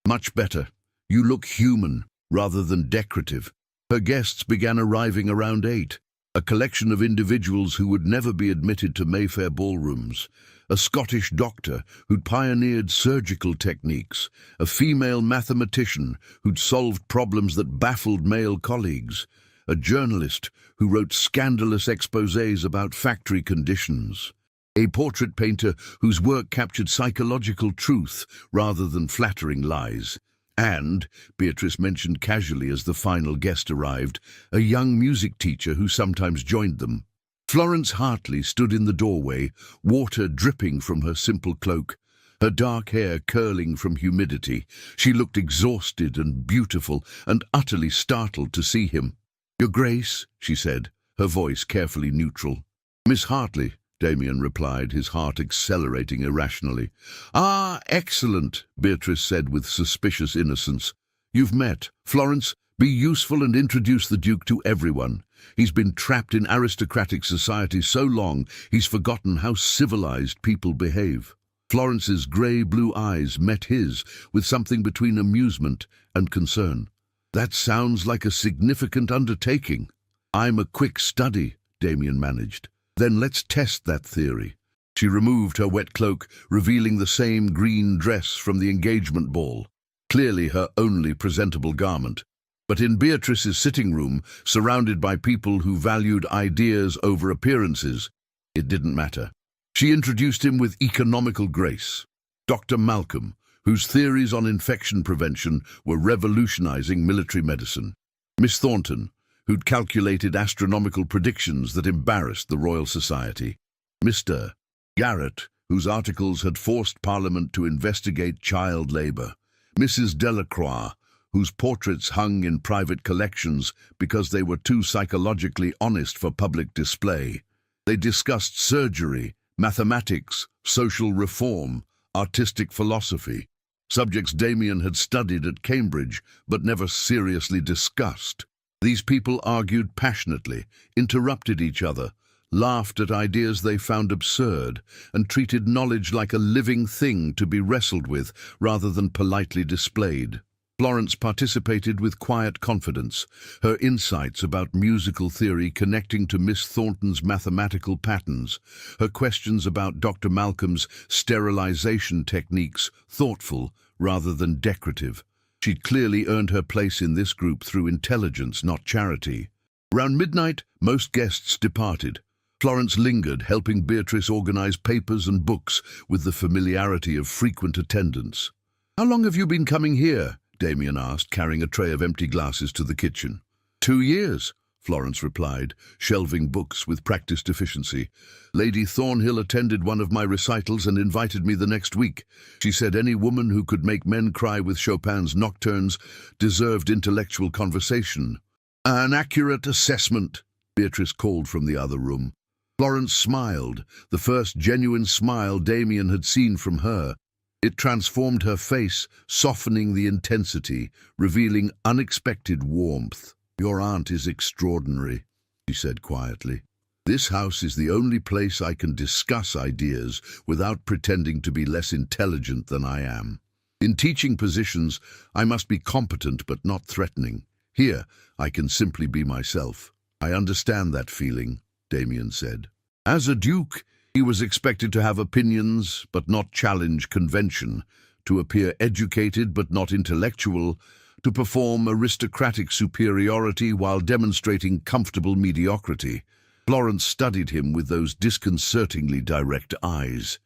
Much better. You look human, rather than decorative. Her guests began arriving around 8. A collection of individuals who would never be admitted to Mayfair ballrooms, a Scottish doctor who'd pioneered surgical techniques, a female mathematician who'd solved problems that baffled male colleagues, a journalist who wrote scandalous exposés about factory conditions. a portrait painter whose work captured psychological truth rather than flattering lies. And, Beatrice mentioned casually as the final guest arrived, a young music teacher who sometimes joined them. Florence Hartley stood in the doorway, water dripping from her simple cloak, her dark hair curling from humidity. She looked exhausted and beautiful and utterly startled to see him. "Your Grace," she said, her voice carefully neutral. "Miss Hartley," Damien replied, his heart accelerating irrationally. "Ah, excellent," Beatrice said with suspicious innocence. "You've met. Florence, be useful and introduce the Duke to everyone. He's been trapped in aristocratic society so long, he's forgotten how civilized people behave." Florence's grey-blue eyes met his with something between amusement and concern. "That sounds like a significant undertaking." "I'm a quick study," Damien managed. "Then let's test that theory." She removed her wet cloak, revealing the same green dress from the engagement ball, clearly her only presentable garment. But in Beatrice's sitting room, surrounded by people who valued ideas over appearances, it didn't matter. She introduced him with economical grace. Dr. Malcolm, whose theories on infection prevention were revolutionizing military medicine. Miss Thornton, who'd calculated astronomical predictions that embarrassed the Royal Society. Mr. Garrett, whose articles had forced Parliament to investigate child labour. Mrs. Delacroix, whose portraits hung in private collections because they were too psychologically honest for public display. They discussed surgery, mathematics, social reform, artistic philosophy, subjects Damien had studied at Cambridge but never seriously discussed. These people argued passionately, interrupted each other, laughed at ideas they found absurd, and treated knowledge like a living thing to be wrestled with rather than politely displayed. Florence participated with quiet confidence, her insights about musical theory connecting to Miss Thornton's mathematical patterns, her questions about Dr. Malcolm's sterilization techniques thoughtful rather than decorative. She'd clearly earned her place in this group through intelligence, not charity. Round midnight, most guests departed. Florence lingered, helping Beatrice organize papers and books with the familiarity of frequent attendance. "How long have you been coming here?" Damien asked, carrying a tray of empty glasses to the kitchen. 2 years, Florence replied, shelving books with practiced efficiency. "Lady Thornhill attended one of my recitals and invited me the next week. She said any woman who could make men cry with Chopin's nocturnes deserved intellectual conversation." "An accurate assessment," Beatrice called from the other room. Florence smiled, the first genuine smile Damien had seen from her. It transformed her face, softening the intensity, revealing unexpected warmth. "Your aunt is extraordinary," she said quietly. "This house is the only place I can discuss ideas without pretending to be less intelligent than I am. In teaching positions, I must be competent but not threatening. Here, I can simply be myself." "I understand that feeling," Damien said. As a duke, he was expected to have opinions but not challenge convention, to appear educated but not intellectual, to perform aristocratic superiority while demonstrating comfortable mediocrity. Florence studied him with those disconcertingly direct eyes.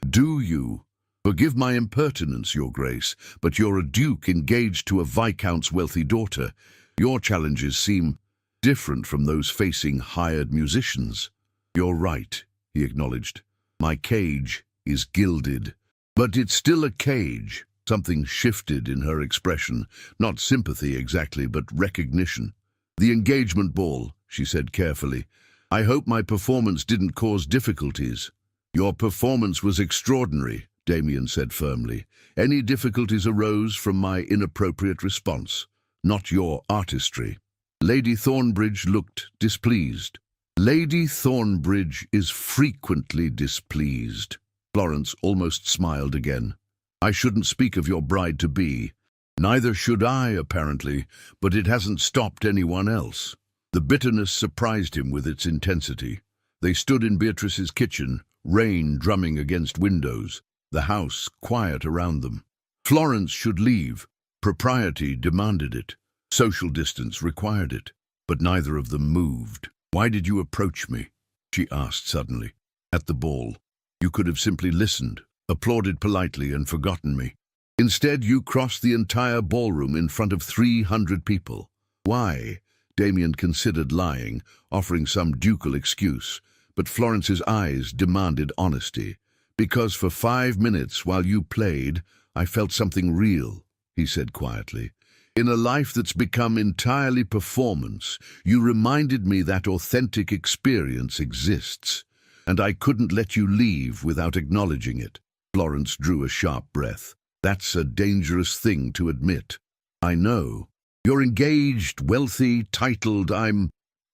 "Do you? Forgive my impertinence, Your Grace, but you're a duke engaged to a viscount's wealthy daughter. Your challenges seem different from those facing hired musicians." "You're right," he acknowledged. "My cage is gilded. But it's still a cage." Something shifted in her expression, not sympathy exactly, but recognition. "The engagement ball," she said carefully. "I hope my performance didn't cause difficulties." "Your performance was extraordinary," Damien said firmly. "Any difficulties arose from my inappropriate response, not your artistry." Lady Thornbridge looked displeased. "Lady Thornbridge is frequently displeased." Florence almost smiled again. "I shouldn't speak of your bride-to-be. Neither should I, apparently, but it hasn't stopped anyone else." The bitterness surprised him with its intensity. They stood in Beatrice's kitchen, rain drumming against windows, the house quiet around them. Florence should leave. Propriety demanded it. Social distance required it. But neither of them moved. "Why did you approach me?" she asked suddenly. "At the ball." You could have simply listened, applauded politely, and forgotten me. Instead, you crossed the entire ballroom in front of 300 people. Why? Damien considered lying, offering some ducal excuse, but Florence's eyes demanded honesty. Because for 5 minutes while you played, I felt something real, he said quietly. In a life that's become entirely performance, you reminded me that authentic experience exists, and I couldn't let you leave without acknowledging it. Florence drew a sharp breath. That's a dangerous thing to admit. I know. You're engaged, wealthy, titled. I'm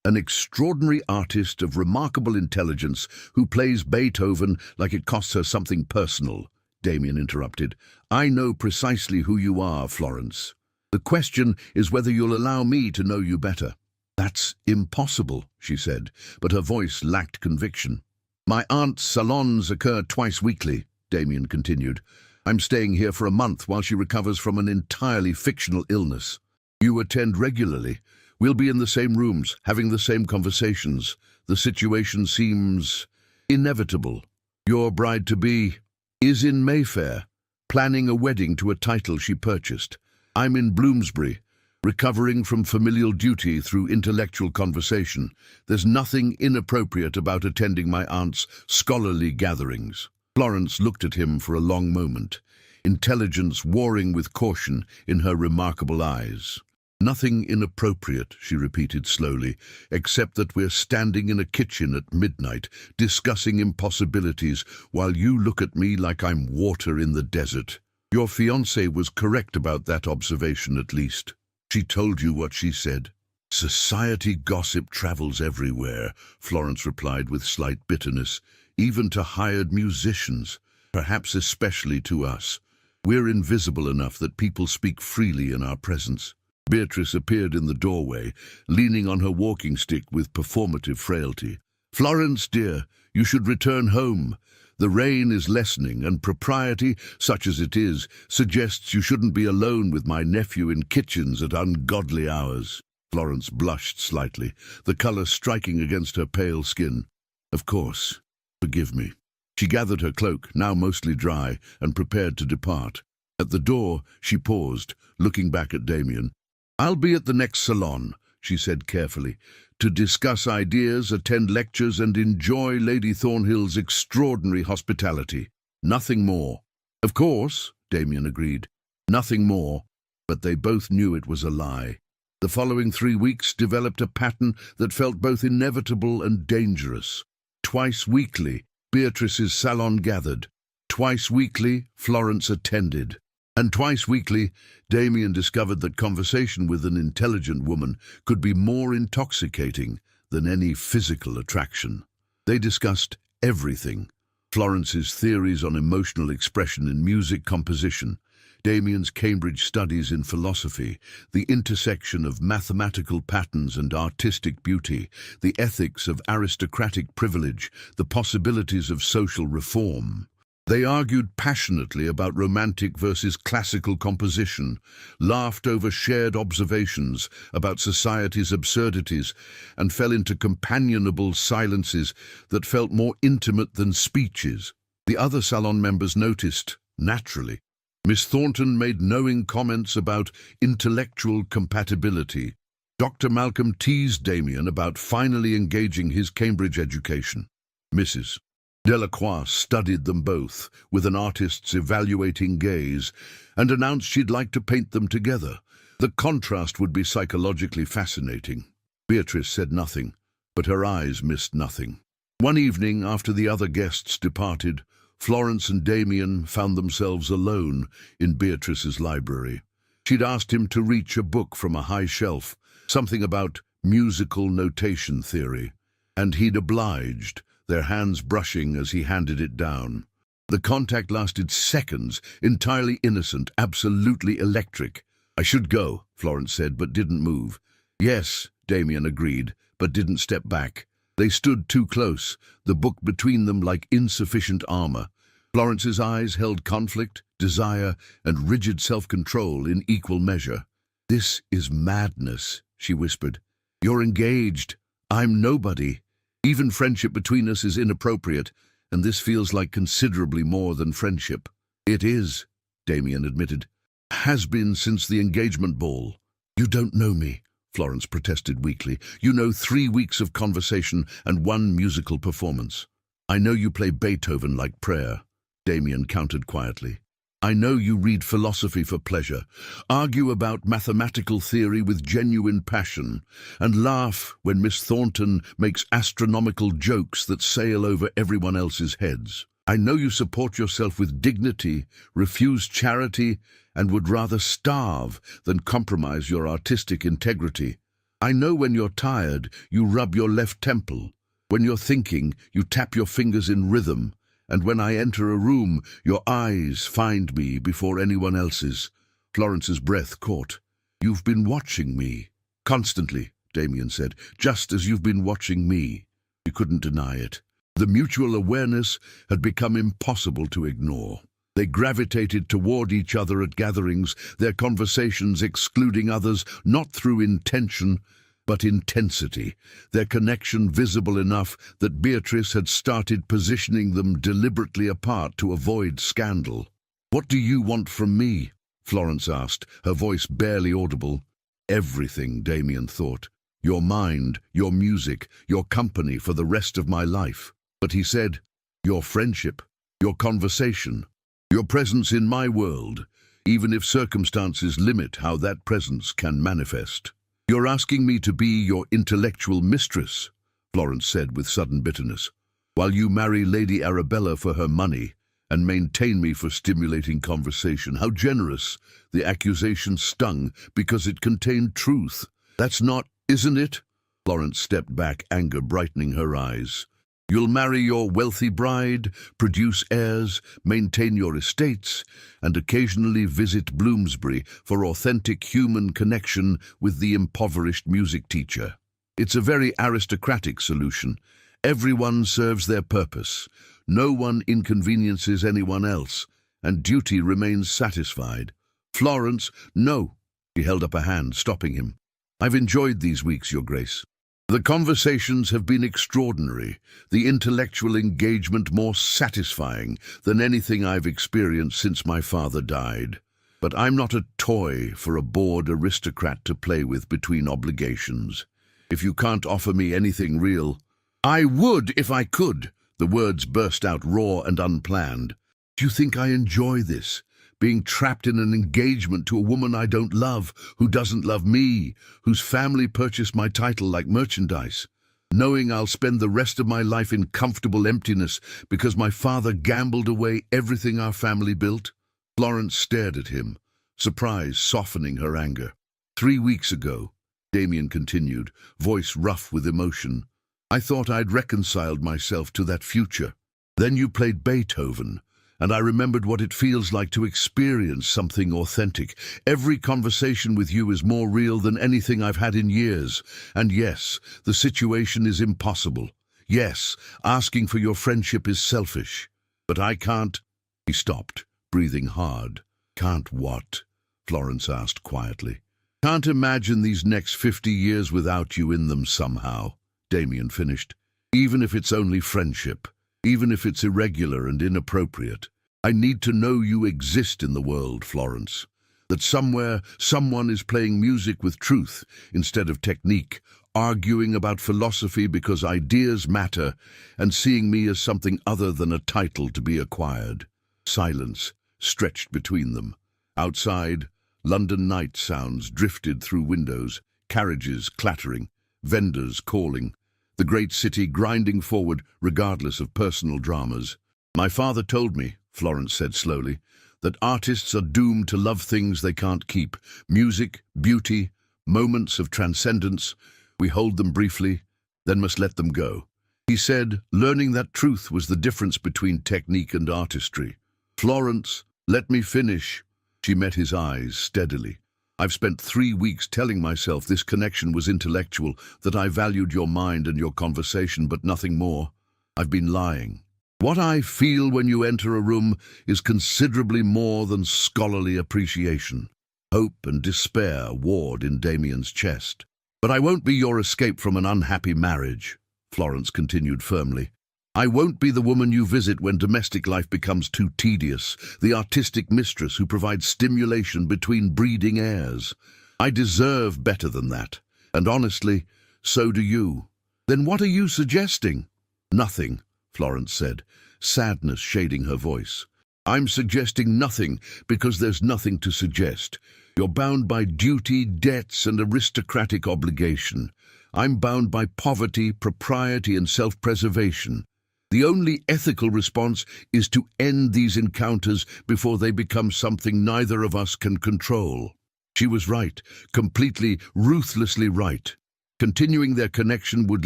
an extraordinary artist of remarkable intelligence who plays Beethoven like it costs her something personal, Damien interrupted. I know precisely who you are, Florence. The question is whether you'll allow me to know you better. That's impossible, she said, but her voice lacked conviction. My aunt's salons occur twice weekly, Damien continued. I'm staying here for a month while she recovers from an entirely fictional illness. You attend regularly. We'll be in the same rooms, having the same conversations. The situation seems inevitable. Your bride-to-be is in Mayfair, planning a wedding to a title she purchased. I'm in Bloomsbury, recovering from familial duty through intellectual conversation. There's nothing inappropriate about attending my aunt's scholarly gatherings. Florence looked at him for a long moment, intelligence warring with caution in her remarkable eyes. Nothing inappropriate, she repeated slowly, except that we're standing in a kitchen at midnight, discussing impossibilities, while you look at me like I'm water in the desert. Your fiancée was correct about that observation, at least. She told you what she said. Society gossip travels everywhere, Florence replied with slight bitterness, even to hired musicians, perhaps especially to us. We're invisible enough that people speak freely in our presence. Beatrice appeared in the doorway, leaning on her walking stick with performative frailty. Florence, dear, you should return home. The rain is lessening, and propriety, such as it is, suggests you shouldn't be alone with my nephew in kitchens at ungodly hours. Florence blushed slightly, the colour striking against her pale skin. Of course. Forgive me. She gathered her cloak, now mostly dry, and prepared to depart. At the door, she paused, looking back at Damien. I'll be at the next salon, she said carefully, to discuss ideas, attend lectures, and enjoy Lady Thornhill's extraordinary hospitality. Nothing more. Of course, Damien agreed. Nothing more, but they both knew it was a lie. The following 3 weeks developed a pattern that felt both inevitable and dangerous. Twice weekly, Beatrice's salon gathered. Twice weekly, Florence attended. And twice weekly, Damien discovered that conversation with an intelligent woman could be more intoxicating than any physical attraction. They discussed everything. Florence's theories on emotional expression in music composition, Damien's Cambridge studies in philosophy, the intersection of mathematical patterns and artistic beauty, the ethics of aristocratic privilege, the possibilities of social reform. They argued passionately about romantic versus classical composition, laughed over shared observations about society's absurdities, and fell into companionable silences that felt more intimate than speeches. The other salon members noticed, naturally. Miss Thornton made knowing comments about intellectual compatibility. Dr. Malcolm teased Damien about finally engaging his Cambridge education. Mrs. Delacroix studied them both with an artist's evaluating gaze and announced she'd like to paint them together. The contrast would be psychologically fascinating. Beatrice said nothing, but her eyes missed nothing. One evening, after the other guests departed, Florence and Damien found themselves alone in Beatrice's library. She'd asked him to reach a book from a high shelf, something about musical notation theory, and he'd obliged, their hands brushing as he handed it down. The contact lasted seconds, entirely innocent, absolutely electric. I should go, Florence said, but didn't move. Yes, Damien agreed, but didn't step back. They stood too close, the book between them like insufficient armor. Florence's eyes held conflict, desire, and rigid self-control in equal measure. This is madness, she whispered. You're engaged. I'm nobody. Even friendship between us is inappropriate, and this feels like considerably more than friendship. It is, Damien admitted. Has been since the engagement ball. You don't know me, Florence protested weakly. You know 3 weeks of conversation and 1 musical performance. I know you play Beethoven like prayer, Damien countered quietly. I know you read philosophy for pleasure, argue about mathematical theory with genuine passion, and laugh when Miss Thornton makes astronomical jokes that sail over everyone else's heads. I know you support yourself with dignity, refuse charity, and would rather starve than compromise your artistic integrity. I know when you're tired, you rub your left temple. When you're thinking, you tap your fingers in rhythm. And when I enter a room, your eyes find me before anyone else's. Florence's breath caught. You've been watching me. Constantly, Damien said, just as you've been watching me. She couldn't deny it. The mutual awareness had become impossible to ignore. They gravitated toward each other at gatherings, their conversations excluding others, not through intention, but intensity, their connection visible enough that Beatrice had started positioning them deliberately apart to avoid scandal. What do you want from me? Florence asked, her voice barely audible. Everything, Damien thought. Your mind, your music, your company for the rest of my life. But he said, your friendship, your conversation, your presence in my world, even if circumstances limit how that presence can manifest. You're asking me to be your intellectual mistress, Florence said with sudden bitterness, while you marry Lady Arabella for her money and maintain me for stimulating conversation. How generous! The accusation stung because it contained truth. That's not, isn't it? Florence stepped back, anger brightening her eyes. You'll marry your wealthy bride, produce heirs, maintain your estates, and occasionally visit Bloomsbury for authentic human connection with the impoverished music teacher. It's a very aristocratic solution. Everyone serves their purpose. No one inconveniences anyone else, and duty remains satisfied. Florence, no. She held up a hand, stopping him. I've enjoyed these weeks, Your Grace. The conversations have been extraordinary, the intellectual engagement more satisfying than anything I've experienced since my father died. But I'm not a toy for a bored aristocrat to play with between obligations. If you can't offer me anything real, I would if I could. The words burst out raw and unplanned. Do you think I enjoy this? Being trapped in an engagement to a woman I don't love, who doesn't love me, whose family purchased my title like merchandise, knowing I'll spend the rest of my life in comfortable emptiness because my father gambled away everything our family built? Florence stared at him, surprise softening her anger. 3 weeks ago, Damien continued, voice rough with emotion, I thought I'd reconciled myself to that future. Then you played Beethoven, and I remembered what it feels like to experience something authentic. Every conversation with you is more real than anything I've had in years. And yes, the situation is impossible. Yes, asking for your friendship is selfish. But I can't. He stopped, breathing hard. Can't what? Florence asked quietly. Can't imagine these next 50 years without you in them somehow, Damien finished. Even if it's only friendship. Even if it's irregular and inappropriate. I need to know you exist in the world, Florence. That somewhere, someone is playing music with truth instead of technique, arguing about philosophy because ideas matter, and seeing me as something other than a title to be acquired. Silence stretched between them. Outside, London night sounds drifted through windows, carriages clattering, vendors calling, the great city grinding forward regardless of personal dramas. My father told me, Florence said slowly, that artists are doomed to love things they can't keep. Music, beauty, moments of transcendence. We hold them briefly, then must let them go. He said, learning that truth was the difference between technique and artistry. Florence, let me finish. She met his eyes steadily. I've spent 3 weeks telling myself this connection was intellectual, that I valued your mind and your conversation, but nothing more. I've been lying. What I feel when you enter a room is considerably more than scholarly appreciation. Hope and despair warred in Damien's chest. But I won't be your escape from an unhappy marriage, Florence continued firmly. I won't be the woman you visit when domestic life becomes too tedious, the artistic mistress who provides stimulation between breeding heirs. I deserve better than that, and honestly, so do you. Then what are you suggesting? Nothing, Florence said, sadness shading her voice. I'm suggesting nothing because there's nothing to suggest. You're bound by duty, debts, and aristocratic obligation. I'm bound by poverty, propriety, and self-preservation. The only ethical response is to end these encounters before they become something neither of us can control. She was right, completely, ruthlessly right. Continuing their connection would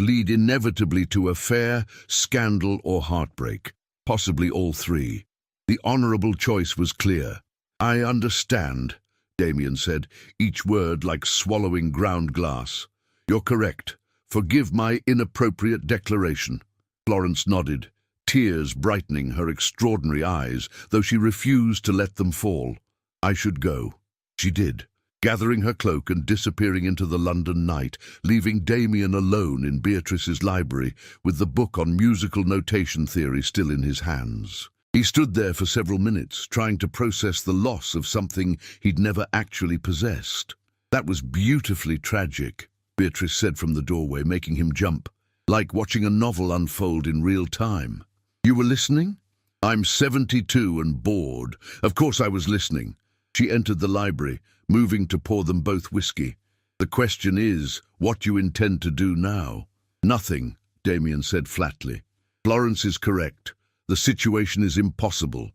lead inevitably to affair, scandal, or heartbreak, possibly all three. The honorable choice was clear. I understand, Damien said, each word like swallowing ground glass. You're correct. Forgive my inappropriate declaration. Florence nodded, tears brightening her extraordinary eyes, though she refused to let them fall. I should go. She did, gathering her cloak and disappearing into the London night, leaving Damien alone in Beatrice's library with the book on musical notation theory still in his hands. He stood there for several minutes, trying to process the loss of something he'd never actually possessed. That was beautifully tragic, Beatrice said from the doorway, making him jump, like watching a novel unfold in real time. You were listening? I'm 72 and bored. Of course I was listening. She entered the library, moving to pour them both whiskey. The question is, what you intend to do now? Nothing, Damien said flatly. Florence is correct. The situation is impossible.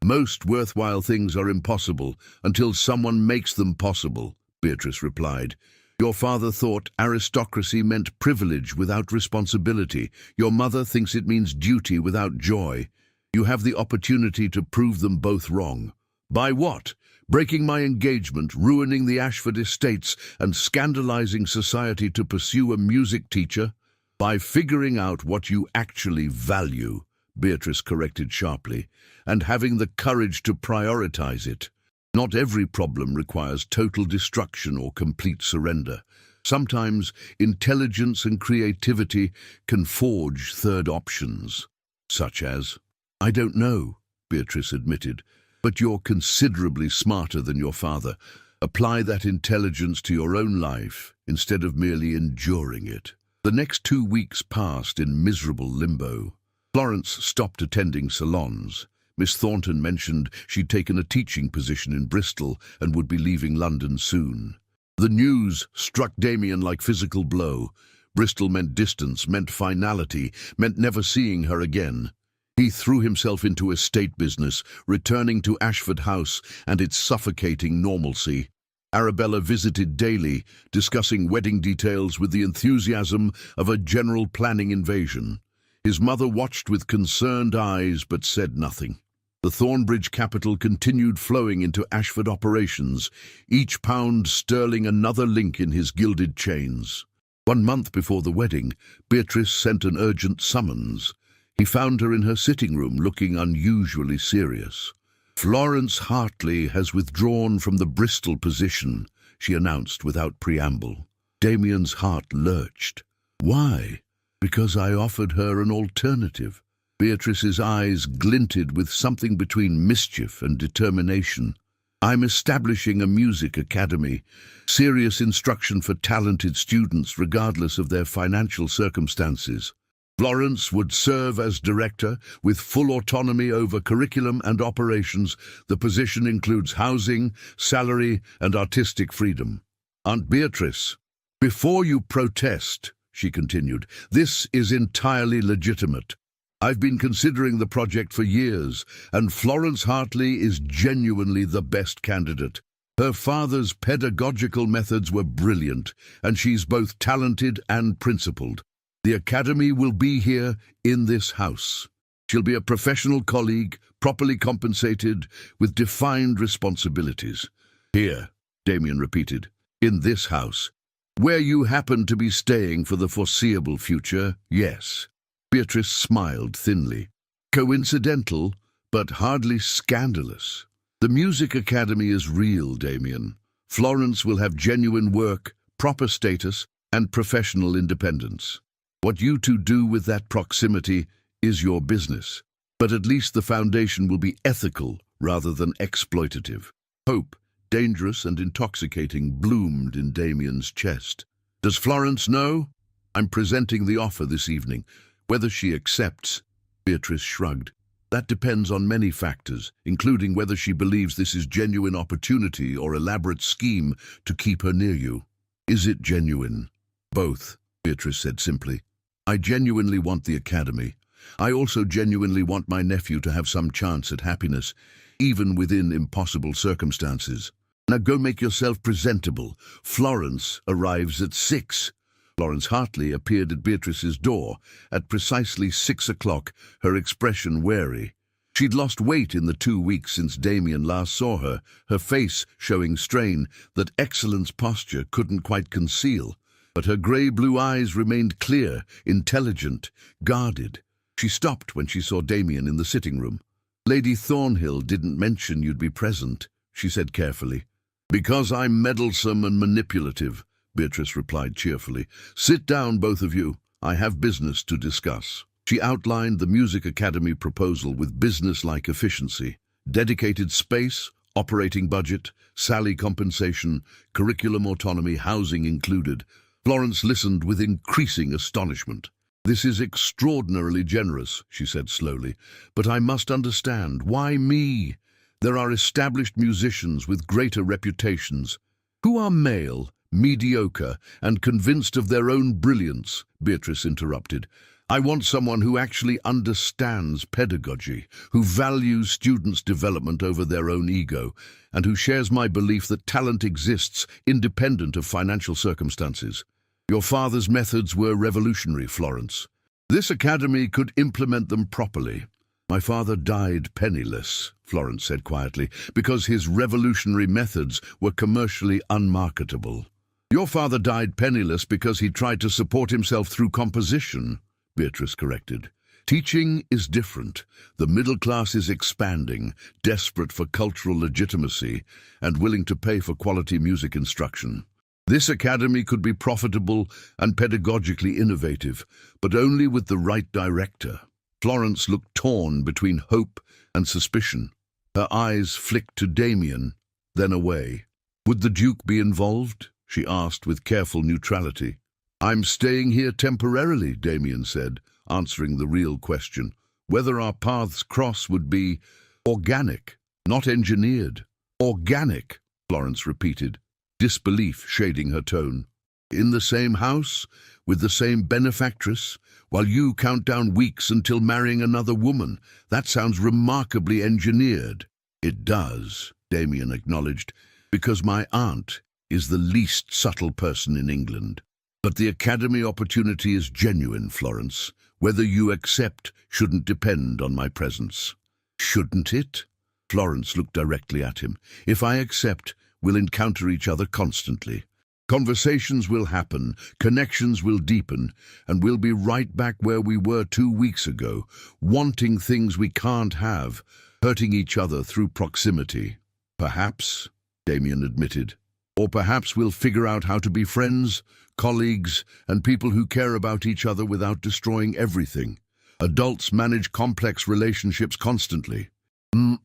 Most worthwhile things are impossible until someone makes them possible, Beatrice replied. Your father thought aristocracy meant privilege without responsibility. Your mother thinks it means duty without joy. You have the opportunity to prove them both wrong. By what? Breaking my engagement, ruining the Ashford estates, and scandalizing society to pursue a music teacher? By figuring out what you actually value, Beatrice corrected sharply, and having the courage to prioritize it. Not every problem requires total destruction or complete surrender. Sometimes intelligence and creativity can forge third options, such as, I don't know, Beatrice admitted, but you're considerably smarter than your father. Apply that intelligence to your own life instead of merely enduring it. The next 2 weeks passed in miserable limbo. Florence stopped attending salons. Miss Thornton mentioned she'd taken a teaching position in Bristol and would be leaving London soon. The news struck Damien like physical blow. Bristol meant distance, meant finality, meant never seeing her again. He threw himself into estate business, returning to Ashford House and its suffocating normalcy. Arabella visited daily, discussing wedding details with the enthusiasm of a general planning invasion. His mother watched with concerned eyes but said nothing. The Thornbridge capital continued flowing into Ashford operations, each pound sterling another link in his gilded chains. 1 month before the wedding, Beatrice sent an urgent summons. He found her in her sitting room, looking unusually serious. Florence Hartley has withdrawn from the Bristol position, she announced without preamble. Damien's heart lurched. Why? Because I offered her an alternative. Beatrice's eyes glinted with something between mischief and determination. I'm establishing a music academy, serious instruction for talented students regardless of their financial circumstances. Florence would serve as director with full autonomy over curriculum and operations. The position includes housing, salary, and artistic freedom. Aunt Beatrice, before you protest, she continued, this is entirely legitimate. I've been considering the project for years, and Florence Hartley is genuinely the best candidate. Her father's pedagogical methods were brilliant, and she's both talented and principled. The academy will be here in this house. She'll be a professional colleague, properly compensated, with defined responsibilities. Here, Damien repeated, in this house. Where you happen to be staying for the foreseeable future, yes. Beatrice smiled thinly. Coincidental, but hardly scandalous. The music academy is real, Damien. Florence will have genuine work, proper status, and professional independence. What you two do with that proximity is your business. But at least the foundation will be ethical rather than exploitative. Hope, dangerous and intoxicating, bloomed in Damien's chest. Does Florence know? I'm presenting the offer this evening. Whether she accepts, Beatrice shrugged. That depends on many factors, including whether she believes this is genuine opportunity or elaborate scheme to keep her near you. Is it genuine? Both, Beatrice said simply. I genuinely want the academy. I also genuinely want my nephew to have some chance at happiness, even within impossible circumstances. Now go make yourself presentable. Florence arrives at 6. Florence Hartley appeared at Beatrice's door at precisely 6 o'clock, her expression wary. She'd lost weight in the 2 weeks since Damien last saw her, her face showing strain that excellence posture couldn't quite conceal. But her grey-blue eyes remained clear, intelligent, guarded. She stopped when she saw Damien in the sitting room. Lady Thornhill didn't mention you'd be present, she said carefully. Because I'm meddlesome and manipulative, Beatrice replied cheerfully. Sit down, both of you. I have business to discuss. She outlined the Music Academy proposal with business-like efficiency. Dedicated space, operating budget, Sally compensation, curriculum autonomy, housing included. Florence listened with increasing astonishment. This is extraordinarily generous, she said slowly, but I must understand. Why me? There are established musicians with greater reputations. Who are male, mediocre, and convinced of their own brilliance, Beatrice interrupted. I want someone who actually understands pedagogy, who values students' development over their own ego, and who shares my belief that talent exists independent of financial circumstances. Your father's methods were revolutionary, Florence. This academy could implement them properly. My father died penniless, Florence said quietly, because his revolutionary methods were commercially unmarketable. Your father died penniless because he tried to support himself through composition, Beatrice corrected. Teaching is different. The middle class is expanding, desperate for cultural legitimacy, and willing to pay for quality music instruction. This academy could be profitable and pedagogically innovative, but only with the right director. Florence looked torn between hope and suspicion. Her eyes flicked to Damien, then away. Would the Duke be involved? She asked with careful neutrality. I'm staying here temporarily, Damien said, answering the real question. Whether our paths cross would be organic, not engineered. Organic, Florence repeated, disbelief shading her tone. In the same house, with the same benefactress, while you count down weeks until marrying another woman. That sounds remarkably engineered. It does, Damien acknowledged, because my aunt is the least subtle person in England. But the academy opportunity is genuine, Florence. Whether you accept shouldn't depend on my presence. Shouldn't it? Florence looked directly at him. If I accept, we'll encounter each other constantly. Conversations will happen, connections will deepen, and we'll be right back where we were 2 weeks ago, wanting things we can't have, hurting each other through proximity. Perhaps, Damien admitted. Or perhaps we'll figure out how to be friends, colleagues, and people who care about each other without destroying everything. Adults manage complex relationships constantly.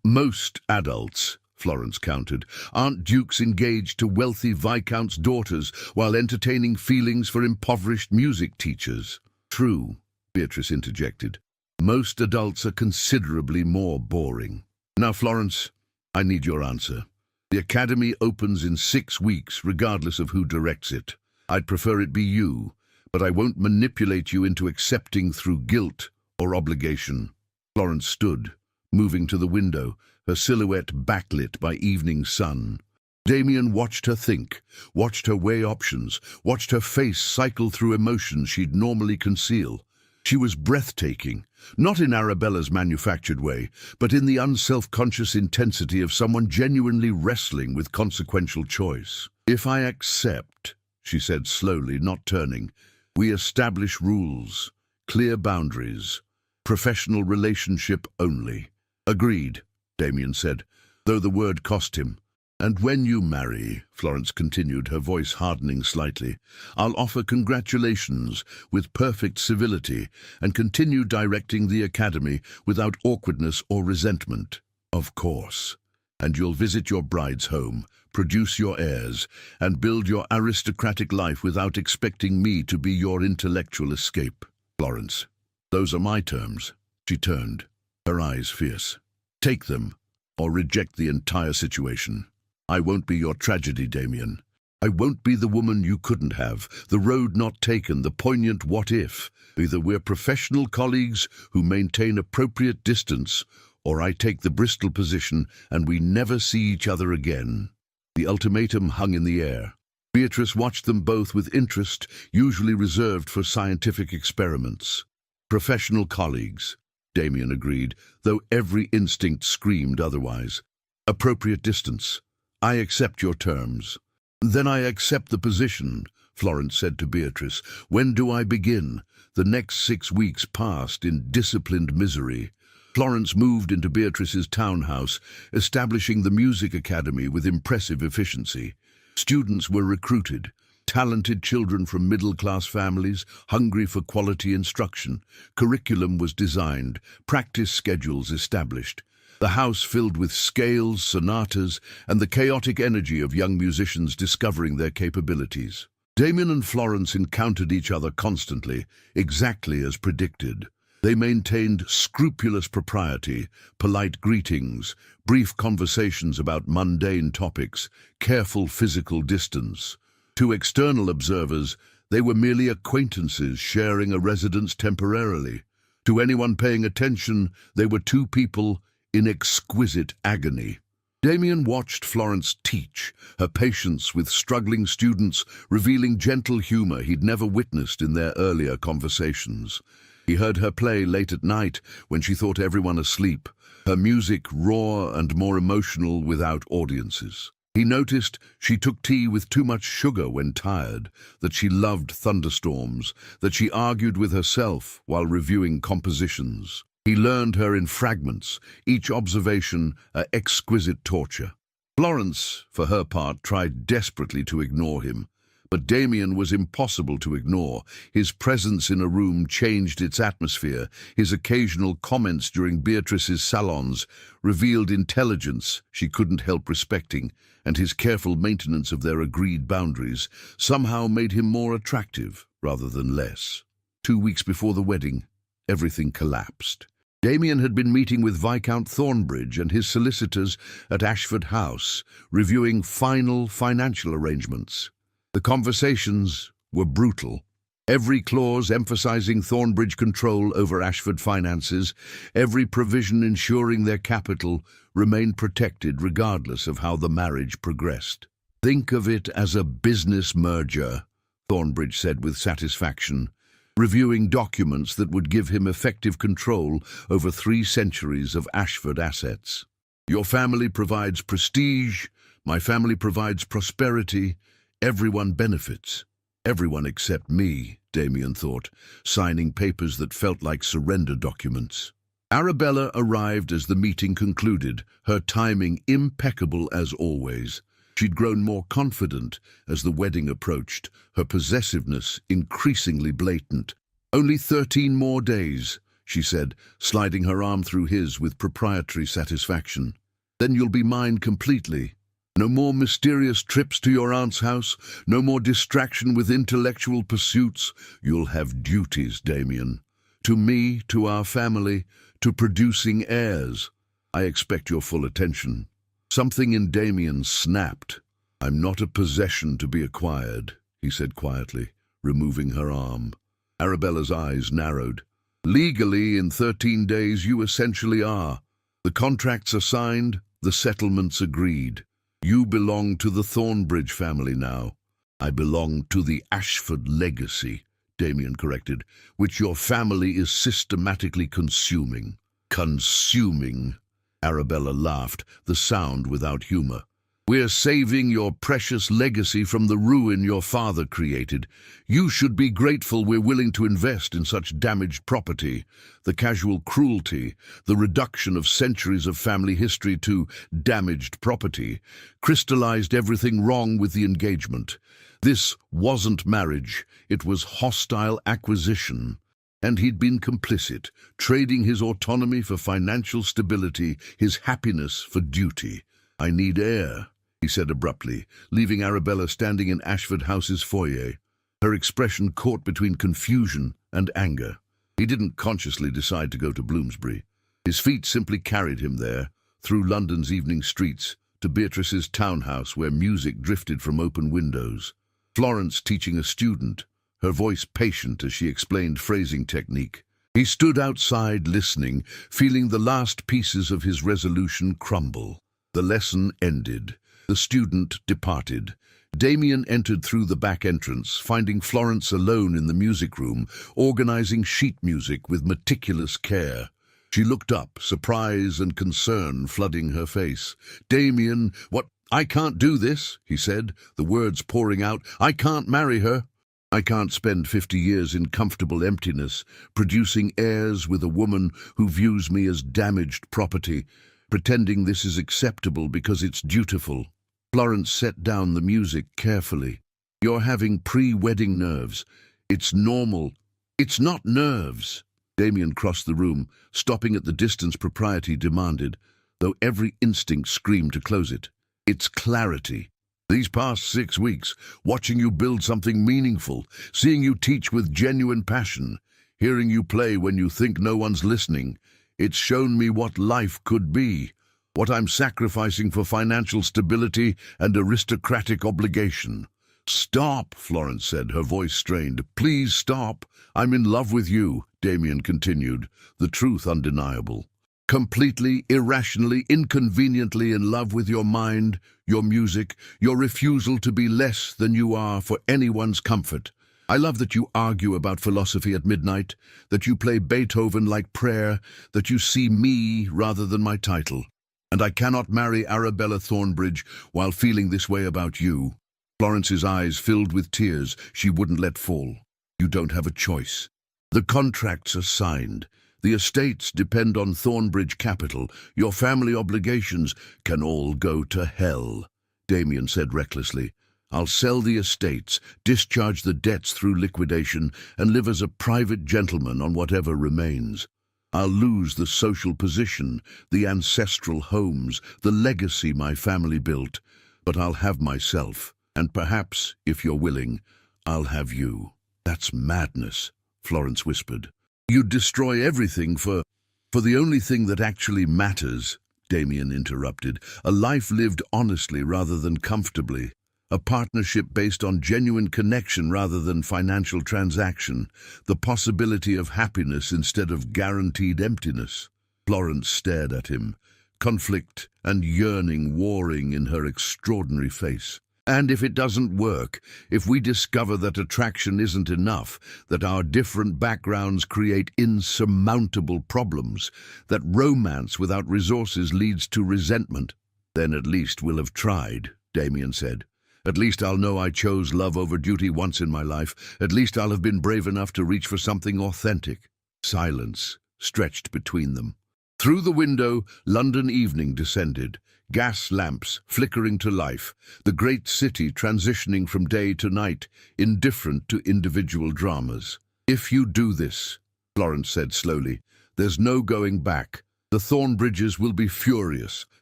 Most adults, Florence countered, aren't dukes engaged to wealthy viscounts' daughters while entertaining feelings for impoverished music teachers. True, Beatrice interjected. Most adults are considerably more boring. Now, Florence, I need your answer. The academy opens in 6 weeks, regardless of who directs it. I'd prefer it be you, but I won't manipulate you into accepting through guilt or obligation. Florence stood, moving to the window, her silhouette backlit by evening sun. Damien watched her think, watched her weigh options, watched her face cycle through emotions she'd normally conceal. She was breathtaking, not in Arabella's manufactured way, but in the unself-conscious intensity of someone genuinely wrestling with consequential choice. If I accept, she said slowly, not turning, we establish rules, clear boundaries, professional relationship only. Agreed, Damien said, though the word cost him. And when you marry, Florence continued, her voice hardening slightly, I'll offer congratulations with perfect civility and continue directing the academy without awkwardness or resentment. Of course. And you'll visit your bride's home, produce your heirs, and build your aristocratic life without expecting me to be your intellectual escape. Florence, those are my terms. She turned, her eyes fierce. Take them, or reject the entire situation. I won't be your tragedy, Damien. I won't be the woman you couldn't have, the road not taken, the poignant what if. Either we're professional colleagues who maintain appropriate distance, or I take the Bristol position and we never see each other again. The ultimatum hung in the air. Beatrice watched them both with interest, usually reserved for scientific experiments. Professional colleagues, Damien agreed, though every instinct screamed otherwise. Appropriate distance. I accept your terms. Then I accept the position, Florence said to Beatrice. When do I begin? The next 6 weeks passed in disciplined misery. Florence moved into Beatrice's townhouse, establishing the music academy with impressive efficiency. Students were recruited, talented children from middle-class families, hungry for quality instruction. Curriculum was designed, practice schedules established. The house filled with scales, sonatas, and the chaotic energy of young musicians discovering their capabilities. Damien and Florence encountered each other constantly, exactly as predicted. They maintained scrupulous propriety, polite greetings, brief conversations about mundane topics, careful physical distance. To external observers, they were merely acquaintances sharing a residence temporarily. To anyone paying attention, they were two people in exquisite agony. Damien watched Florence teach, her patience with struggling students revealing gentle humor he'd never witnessed in their earlier conversations. He heard her play late at night when she thought everyone asleep, her music raw and more emotional without audiences. He noticed she took tea with too much sugar when tired, that she loved thunderstorms, that she argued with herself while reviewing compositions. He learned her in fragments, each observation an exquisite torture. Florence, for her part, tried desperately to ignore him, but Damien was impossible to ignore. His presence in a room changed its atmosphere. His occasional comments during Beatrice's salons revealed intelligence she couldn't help respecting, and his careful maintenance of their agreed boundaries somehow made him more attractive rather than less. 2 weeks before the wedding, everything collapsed. Damien had been meeting with Viscount Thornbridge and his solicitors at Ashford House, reviewing final financial arrangements. The conversations were brutal. Every clause emphasizing Thornbridge control over Ashford finances, every provision ensuring their capital remained protected regardless of how the marriage progressed. Think of it as a business merger, Thornbridge said with satisfaction, reviewing documents that would give him effective control over 3 centuries of Ashford assets. Your family provides prestige, my family provides prosperity, everyone benefits. Everyone except me, Damien thought, signing papers that felt like surrender documents. Arabella arrived as the meeting concluded, her timing impeccable as always. She'd grown more confident as the wedding approached, her possessiveness increasingly blatant. "Only 13 more days," she said, sliding her arm through his with proprietary satisfaction. "Then you'll be mine completely. No more mysterious trips to your aunt's house, no more distraction with intellectual pursuits. You'll have duties, Damien. To me, to our family, to producing heirs. I expect your full attention." Something in Damien snapped. "I'm not a possession to be acquired," he said quietly, removing her arm. Arabella's eyes narrowed. "Legally, in 13 days, you essentially are. The contracts are signed, the settlements agreed. You belong to the Thornbridge family now. I belong to the Ashford legacy," Damien corrected, "which your family is systematically consuming." "Consuming," Arabella laughed, the sound without humor. We're saving your precious legacy from the ruin your father created. You should be grateful we're willing to invest in such damaged property. The casual cruelty, the reduction of centuries of family history to damaged property, crystallized everything wrong with the engagement. This wasn't marriage, it was hostile acquisition. And he'd been complicit, trading his autonomy for financial stability, his happiness for duty. "I need air," he said abruptly, leaving Arabella standing in Ashford House's foyer, her expression caught between confusion and anger. He didn't consciously decide to go to Bloomsbury. His feet simply carried him there, through London's evening streets, to Beatrice's townhouse where music drifted from open windows. Florence teaching a student, her voice patient as she explained phrasing technique. He stood outside listening, feeling the last pieces of his resolution crumble. The lesson ended. The student departed. Damien entered through the back entrance, finding Florence alone in the music room, organizing sheet music with meticulous care. She looked up, surprise and concern flooding her face. "Damien, what? I can't do this," he said, the words pouring out. "I can't marry her. I can't spend 50 years in comfortable emptiness, producing heirs with a woman who views me as damaged property, pretending this is acceptable because it's dutiful." Florence set down the music carefully. "You're having pre-wedding nerves. It's normal." "It's not nerves." Damien crossed the room, stopping at the distance propriety demanded, though every instinct screamed to close it. "It's clarity. These past 6 weeks, watching you build something meaningful, seeing you teach with genuine passion, hearing you play when you think no one's listening, it's shown me what life could be, what I'm sacrificing for financial stability and aristocratic obligation." "Stop," Florence said, her voice strained. "Please stop. I'm in love with you," Damien continued, the truth undeniable. "Completely, irrationally, inconveniently in love with your mind, your music, your refusal to be less than you are for anyone's comfort. I love that you argue about philosophy at midnight, that you play Beethoven like prayer, that you see me rather than my title. And I cannot marry Arabella Thornbridge while feeling this way about you." Florence's eyes filled with tears she wouldn't let fall. "You don't have a choice. The contracts are signed. The estates depend on Thornbridge capital. Your family obligations can all go to hell," Damien said recklessly. "I'll sell the estates, discharge the debts through liquidation, and live as a private gentleman on whatever remains. I'll lose the social position, the ancestral homes, the legacy my family built, but I'll have myself, and perhaps, if you're willing, I'll have you." "That's madness," Florence whispered. "You'd destroy everything for the only thing that actually matters," Damien interrupted. "A life lived honestly rather than comfortably. A partnership based on genuine connection rather than financial transaction. The possibility of happiness instead of guaranteed emptiness." Florence stared at him, conflict and yearning warring in her extraordinary face. "And if it doesn't work, if we discover that attraction isn't enough, that our different backgrounds create insurmountable problems, that romance without resources leads to resentment, then at least we'll have tried," Damien said. "At least I'll know I chose love over duty once in my life. At least I'll have been brave enough to reach for something authentic." Silence stretched between them. Through the window, London evening descended. Gas lamps flickering to life, the great city transitioning from day to night, indifferent to individual dramas. "If you do this," Florence said slowly, "there's no going back. The Thornbridges will be furious.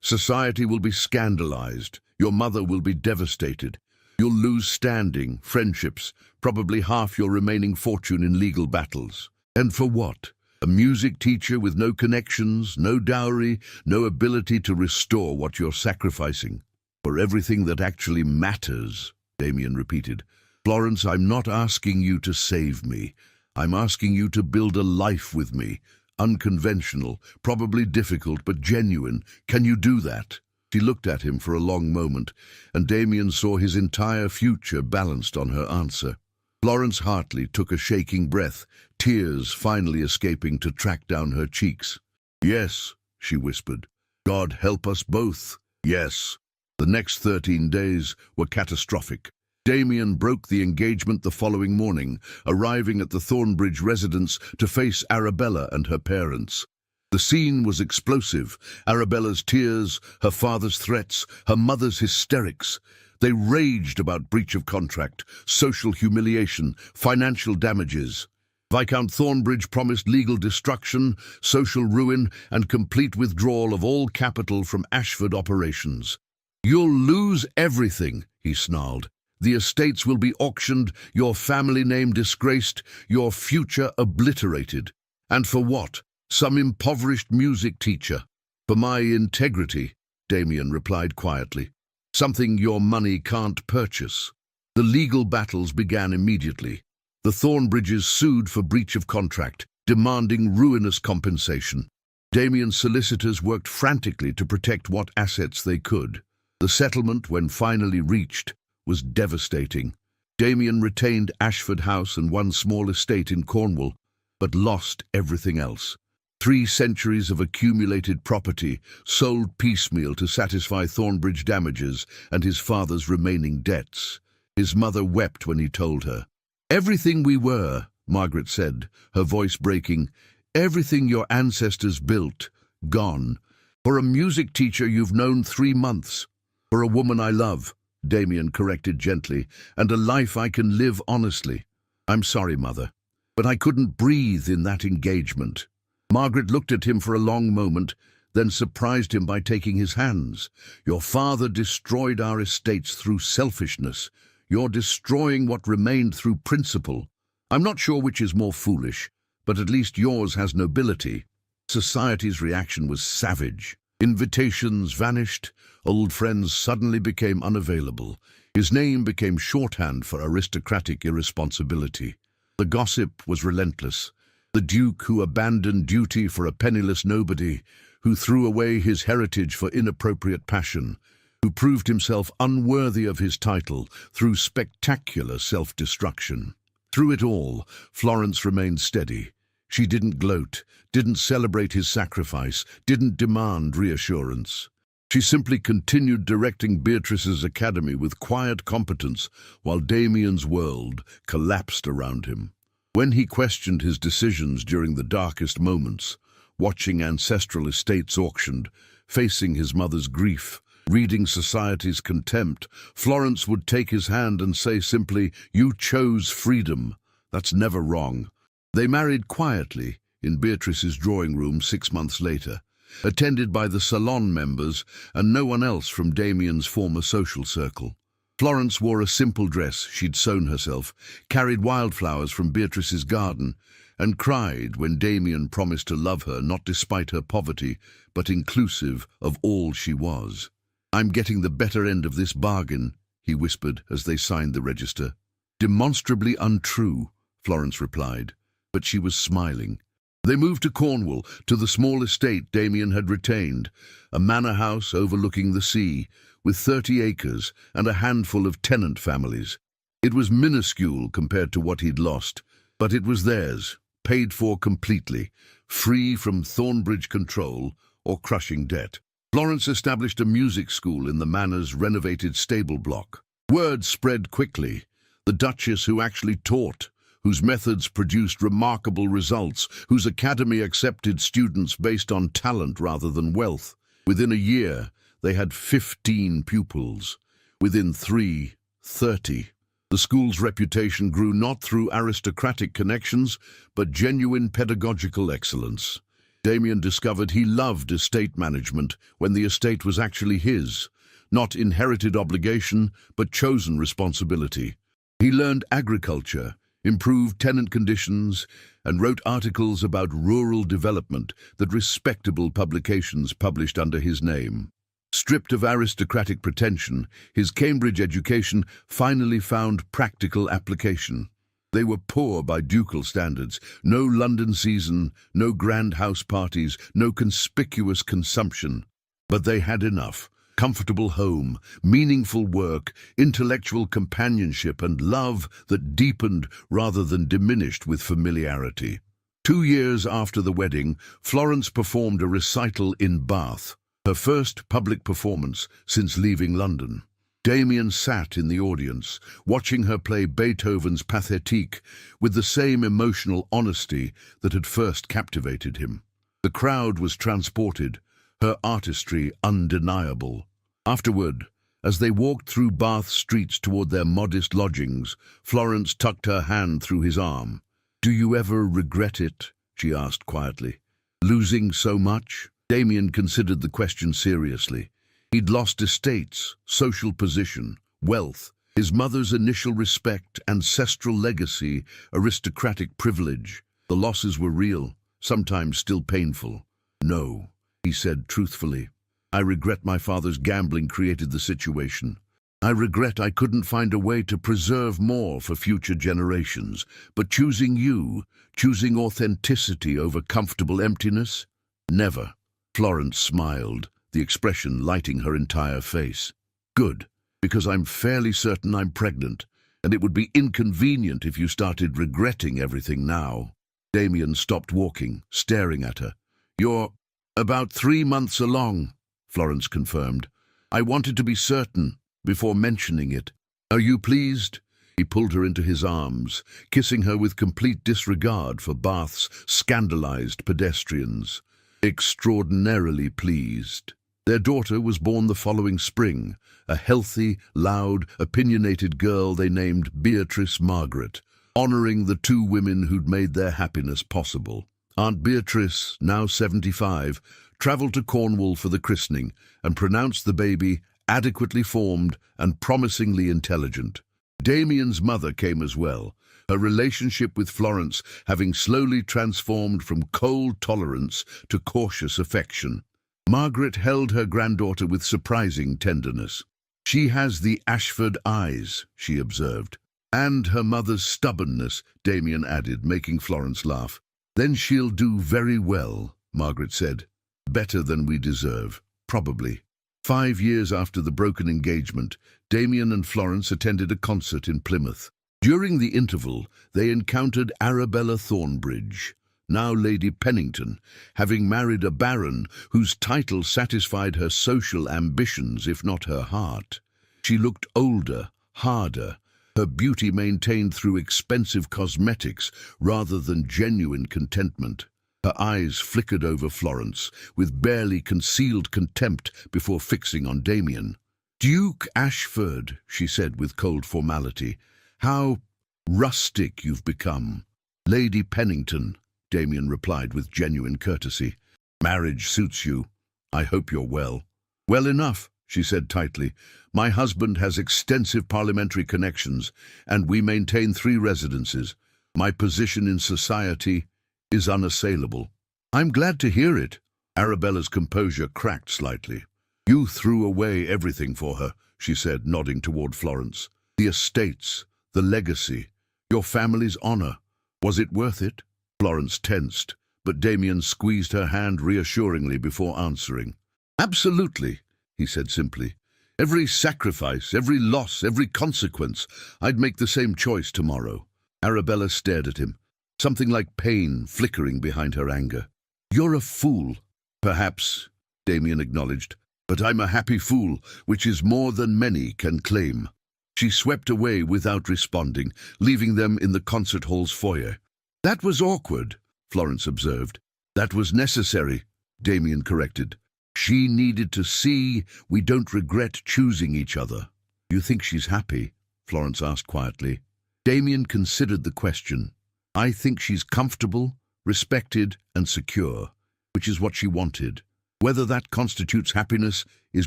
Society will be scandalized. Your mother will be devastated. You'll lose standing, friendships, probably half your remaining fortune in legal battles. And for what? A music teacher with no connections, no dowry, no ability to restore what you're sacrificing." "For everything that actually matters," Damien repeated. "Florence, I'm not asking you to save me. I'm asking you to build a life with me. Unconventional, probably difficult, but genuine. Can you do that?" She looked at him for a long moment, and Damien saw his entire future balanced on her answer. Florence Hartley took a shaking breath, tears finally escaping to track down her cheeks. "Yes," she whispered. "God help us both. Yes." The next 13 days were catastrophic. Damien broke the engagement the following morning, arriving at the Thornbridge residence to face Arabella and her parents. The scene was explosive. Arabella's tears, her father's threats, her mother's hysterics. They raged about breach of contract, social humiliation, financial damages. Viscount Thornbridge promised legal destruction, social ruin, and complete withdrawal of all capital from Ashford operations. "You'll lose everything," he snarled. "The estates will be auctioned, your family name disgraced, your future obliterated. And for what? Some impoverished music teacher." "For my integrity," Damien replied quietly. "Something your money can't purchase." The legal battles began immediately. The Thornbridges sued for breach of contract, demanding ruinous compensation. Damien's solicitors worked frantically to protect what assets they could. The settlement, when finally reached, was devastating. Damien retained Ashford House and one small estate in Cornwall, but lost everything else. 3 centuries of accumulated property sold piecemeal to satisfy Thornbridge damages and his father's remaining debts. His mother wept when he told her. "Everything we were," Margaret said, her voice breaking, "everything your ancestors built, gone. For a music teacher you've known 3 months. For a woman I love," Damien corrected gently, "and a life I can live honestly. I'm sorry, Mother, but I couldn't breathe in that engagement." Margaret looked at him for a long moment, then surprised him by taking his hands. "Your father destroyed our estates through selfishness. You're destroying what remained through principle. I'm not sure which is more foolish, but at least yours has nobility." Society's reaction was savage. Invitations vanished, old friends suddenly became unavailable. His name became shorthand for aristocratic irresponsibility. The gossip was relentless. The Duke who abandoned duty for a penniless nobody, who threw away his heritage for inappropriate passion, who proved himself unworthy of his title through spectacular self-destruction. Through it all, Florence remained steady. She didn't gloat, didn't celebrate his sacrifice, didn't demand reassurance. She simply continued directing Beatrice's academy with quiet competence while Damien's world collapsed around him. When he questioned his decisions during the darkest moments, watching ancestral estates auctioned, facing his mother's grief, reading society's contempt, Florence would take his hand and say simply, "You chose freedom. That's never wrong." They married quietly in Beatrice's drawing room 6 months later, attended by the salon members and no one else from Damien's former social circle. Florence wore a simple dress she'd sewn herself, carried wildflowers from Beatrice's garden, and cried when Damien promised to love her not despite her poverty, but inclusive of all she was. "I'm getting the better end of this bargain," he whispered as they signed the register. "Demonstrably untrue," Florence replied, but she was smiling. They moved to Cornwall, to the small estate Damien had retained, a manor house overlooking the sea, with 30 acres and a handful of tenant families. It was minuscule compared to what he'd lost, but it was theirs, paid for completely, free from Thornbridge control or crushing debt. Florence established a music school in the manor's renovated stable block. Word spread quickly. The Duchess, who actually taught, whose methods produced remarkable results, whose academy accepted students based on talent rather than wealth. Within a year, they had 15 pupils. Within 3, 30. The school's reputation grew not through aristocratic connections, but genuine pedagogical excellence. Damien discovered he loved estate management when the estate was actually his, not inherited obligation, but chosen responsibility. He learned agriculture, improved tenant conditions, and wrote articles about rural development that respectable publications published under his name. Stripped of aristocratic pretension, his Cambridge education finally found practical application. They were poor by ducal standards, no London season, no grand house parties, no conspicuous consumption. But they had enough: comfortable home, meaningful work, intellectual companionship, and love that deepened rather than diminished with familiarity. 2 years after the wedding, Florence performed a recital in Bath. her first public performance since leaving London. Damien sat in the audience, watching her play Beethoven's Pathétique with the same emotional honesty that had first captivated him. The crowd was transported, her artistry undeniable. Afterward, as they walked through Bath streets toward their modest lodgings, Florence tucked her hand through his arm. "Do you ever regret it?" she asked quietly. "Losing so much?" Damien considered the question seriously. He'd lost estates, social position, wealth, his mother's initial respect, ancestral legacy, aristocratic privilege. The losses were real, sometimes still painful. "No," he said truthfully. "I regret my father's gambling created the situation. I regret I couldn't find a way to preserve more for future generations. But choosing you, choosing authenticity over comfortable emptiness? Never." Florence smiled, the expression lighting her entire face. "Good, because I'm fairly certain I'm pregnant, and it would be inconvenient if you started regretting everything now." Damien stopped walking, staring at her. "You're about 3 months along," Florence confirmed. "I wanted to be certain before mentioning it. Are you pleased?" He pulled her into his arms, kissing her with complete disregard for Bath's scandalized pedestrians. Extraordinarily pleased. Their daughter was born the following spring, a healthy, loud, opinionated girl they named Beatrice Margaret, honoring the 2 women who'd made their happiness possible. Aunt Beatrice, now 75, traveled to Cornwall for the christening and pronounced the baby adequately formed and promisingly intelligent. Damien's mother came as well, her relationship with Florence having slowly transformed from cold tolerance to cautious affection. Margaret held her granddaughter with surprising tenderness. "She has the Ashford eyes," she observed. "And her mother's stubbornness," Damien added, making Florence laugh. "Then she'll do very well," Margaret said. "Better than we deserve, probably." 5 years after the broken engagement, Damien and Florence attended a concert in Plymouth. During the interval, they encountered Arabella Thornbridge, now Lady Pennington, having married a baron whose title satisfied her social ambitions, if not her heart. She looked older, harder, her beauty maintained through expensive cosmetics rather than genuine contentment. Her eyes flickered over Florence, with barely concealed contempt before fixing on Damien. "Duke Ashford," she said with cold formality. "How rustic you've become." "Lady Pennington," Damien replied with genuine courtesy. "Marriage suits you. I hope you're well." "Well enough," she said tightly. "My husband has extensive parliamentary connections, and we maintain 3 residences. My position in society is unassailable." "I'm glad to hear it." Arabella's composure cracked slightly. "You threw away everything for her," she said, nodding toward Florence. "The estates, the legacy, your family's honor. Was it worth it?" Florence tensed, but Damien squeezed her hand reassuringly before answering. "Absolutely," he said simply. "Every sacrifice, every loss, every consequence. I'd make the same choice tomorrow." Arabella stared at him, something like pain flickering behind her anger. "You're a fool." "Perhaps," Damien acknowledged, "but I'm a happy fool, which is more than many can claim." She swept away without responding, leaving them in the concert hall's foyer. "That was awkward," Florence observed. "That was necessary," Damien corrected. "She needed to see we don't regret choosing each other." "You think she's happy?" Florence asked quietly. Damien considered the question. "I think she's comfortable, respected, and secure, which is what she wanted. Whether that constitutes happiness is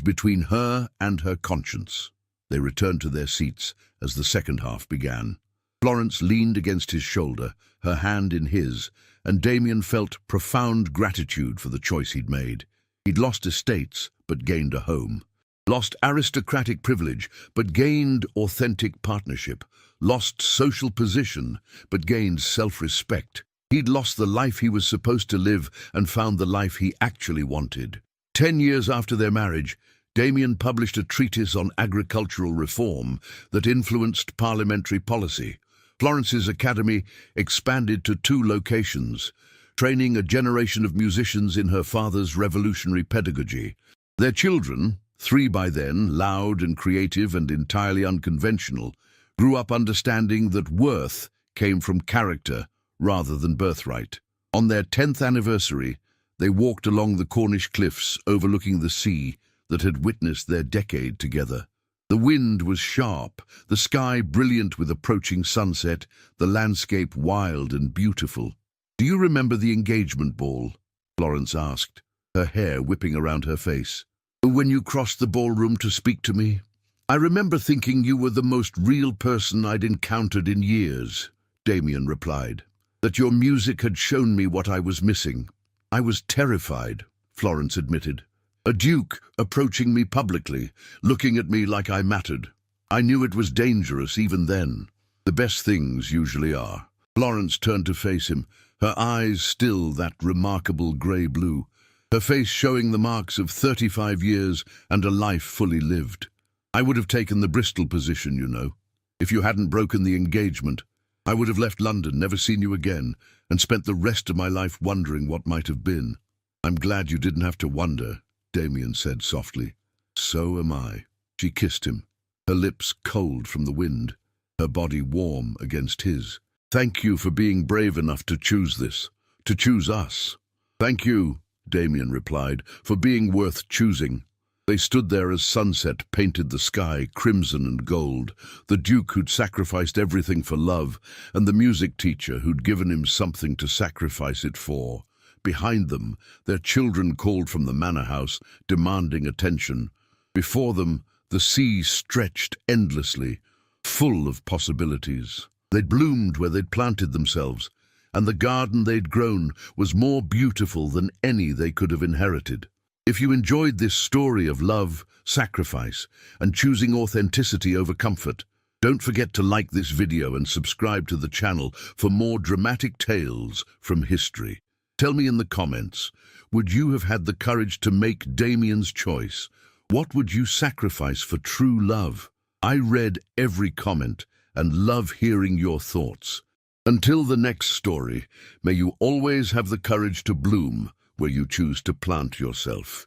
between her and her conscience." They returned to their seats as the second half began. Florence leaned against his shoulder, her hand in his, and Damien felt profound gratitude for the choice he'd made. He'd lost estates, but gained a home. Lost aristocratic privilege, but gained authentic partnership. Lost social position, but gained self-respect. He'd lost the life he was supposed to live and found the life he actually wanted. 10 years after their marriage, Damien published a treatise on agricultural reform that influenced parliamentary policy. Florence's academy expanded to 2 locations, training a generation of musicians in her father's revolutionary pedagogy. Their children, 3 by then, loud and creative and entirely unconventional, grew up understanding that worth came from character rather than birthright. On their 10th anniversary, they walked along the Cornish cliffs overlooking the sea that had witnessed their decade together. The wind was sharp, the sky brilliant with approaching sunset, the landscape wild and beautiful. "Do you remember the engagement ball?" Florence asked, her hair whipping around her face. "When you crossed the ballroom to speak to me? I remember thinking you were the most real person I'd encountered in years," Damien replied. "That your music had shown me what I was missing." "I was terrified," Florence admitted. "A duke approaching me publicly, looking at me like I mattered. I knew it was dangerous even then. The best things usually are." Florence turned to face him, her eyes still that remarkable grey blue, her face showing the marks of 35 years and a life fully lived. "I would have taken the Bristol position, you know. If you hadn't broken the engagement, I would have left London, never seen you again, and spent the rest of my life wondering what might have been." "I'm glad you didn't have to wonder," Damien said softly. "So am I." She kissed him, her lips cold from the wind, her body warm against his. "Thank you for being brave enough to choose this, to choose us." "Thank you," Damien replied, "for being worth choosing." They stood there as sunset painted the sky crimson and gold, the Duke who'd sacrificed everything for love, and the music teacher who'd given him something to sacrifice it for. Behind them, their children called from the manor house, demanding attention. Before them, the sea stretched endlessly, full of possibilities. They'd bloomed where they'd planted themselves, and the garden they'd grown was more beautiful than any they could have inherited. If you enjoyed this story of love, sacrifice, and choosing authenticity over comfort, don't forget to like this video and subscribe to the channel for more dramatic tales from history. Tell me in the comments, would you have had the courage to make Damien's choice? What would you sacrifice for true love? I read every comment and love hearing your thoughts. Until the next story, may you always have the courage to bloom where you choose to plant yourself.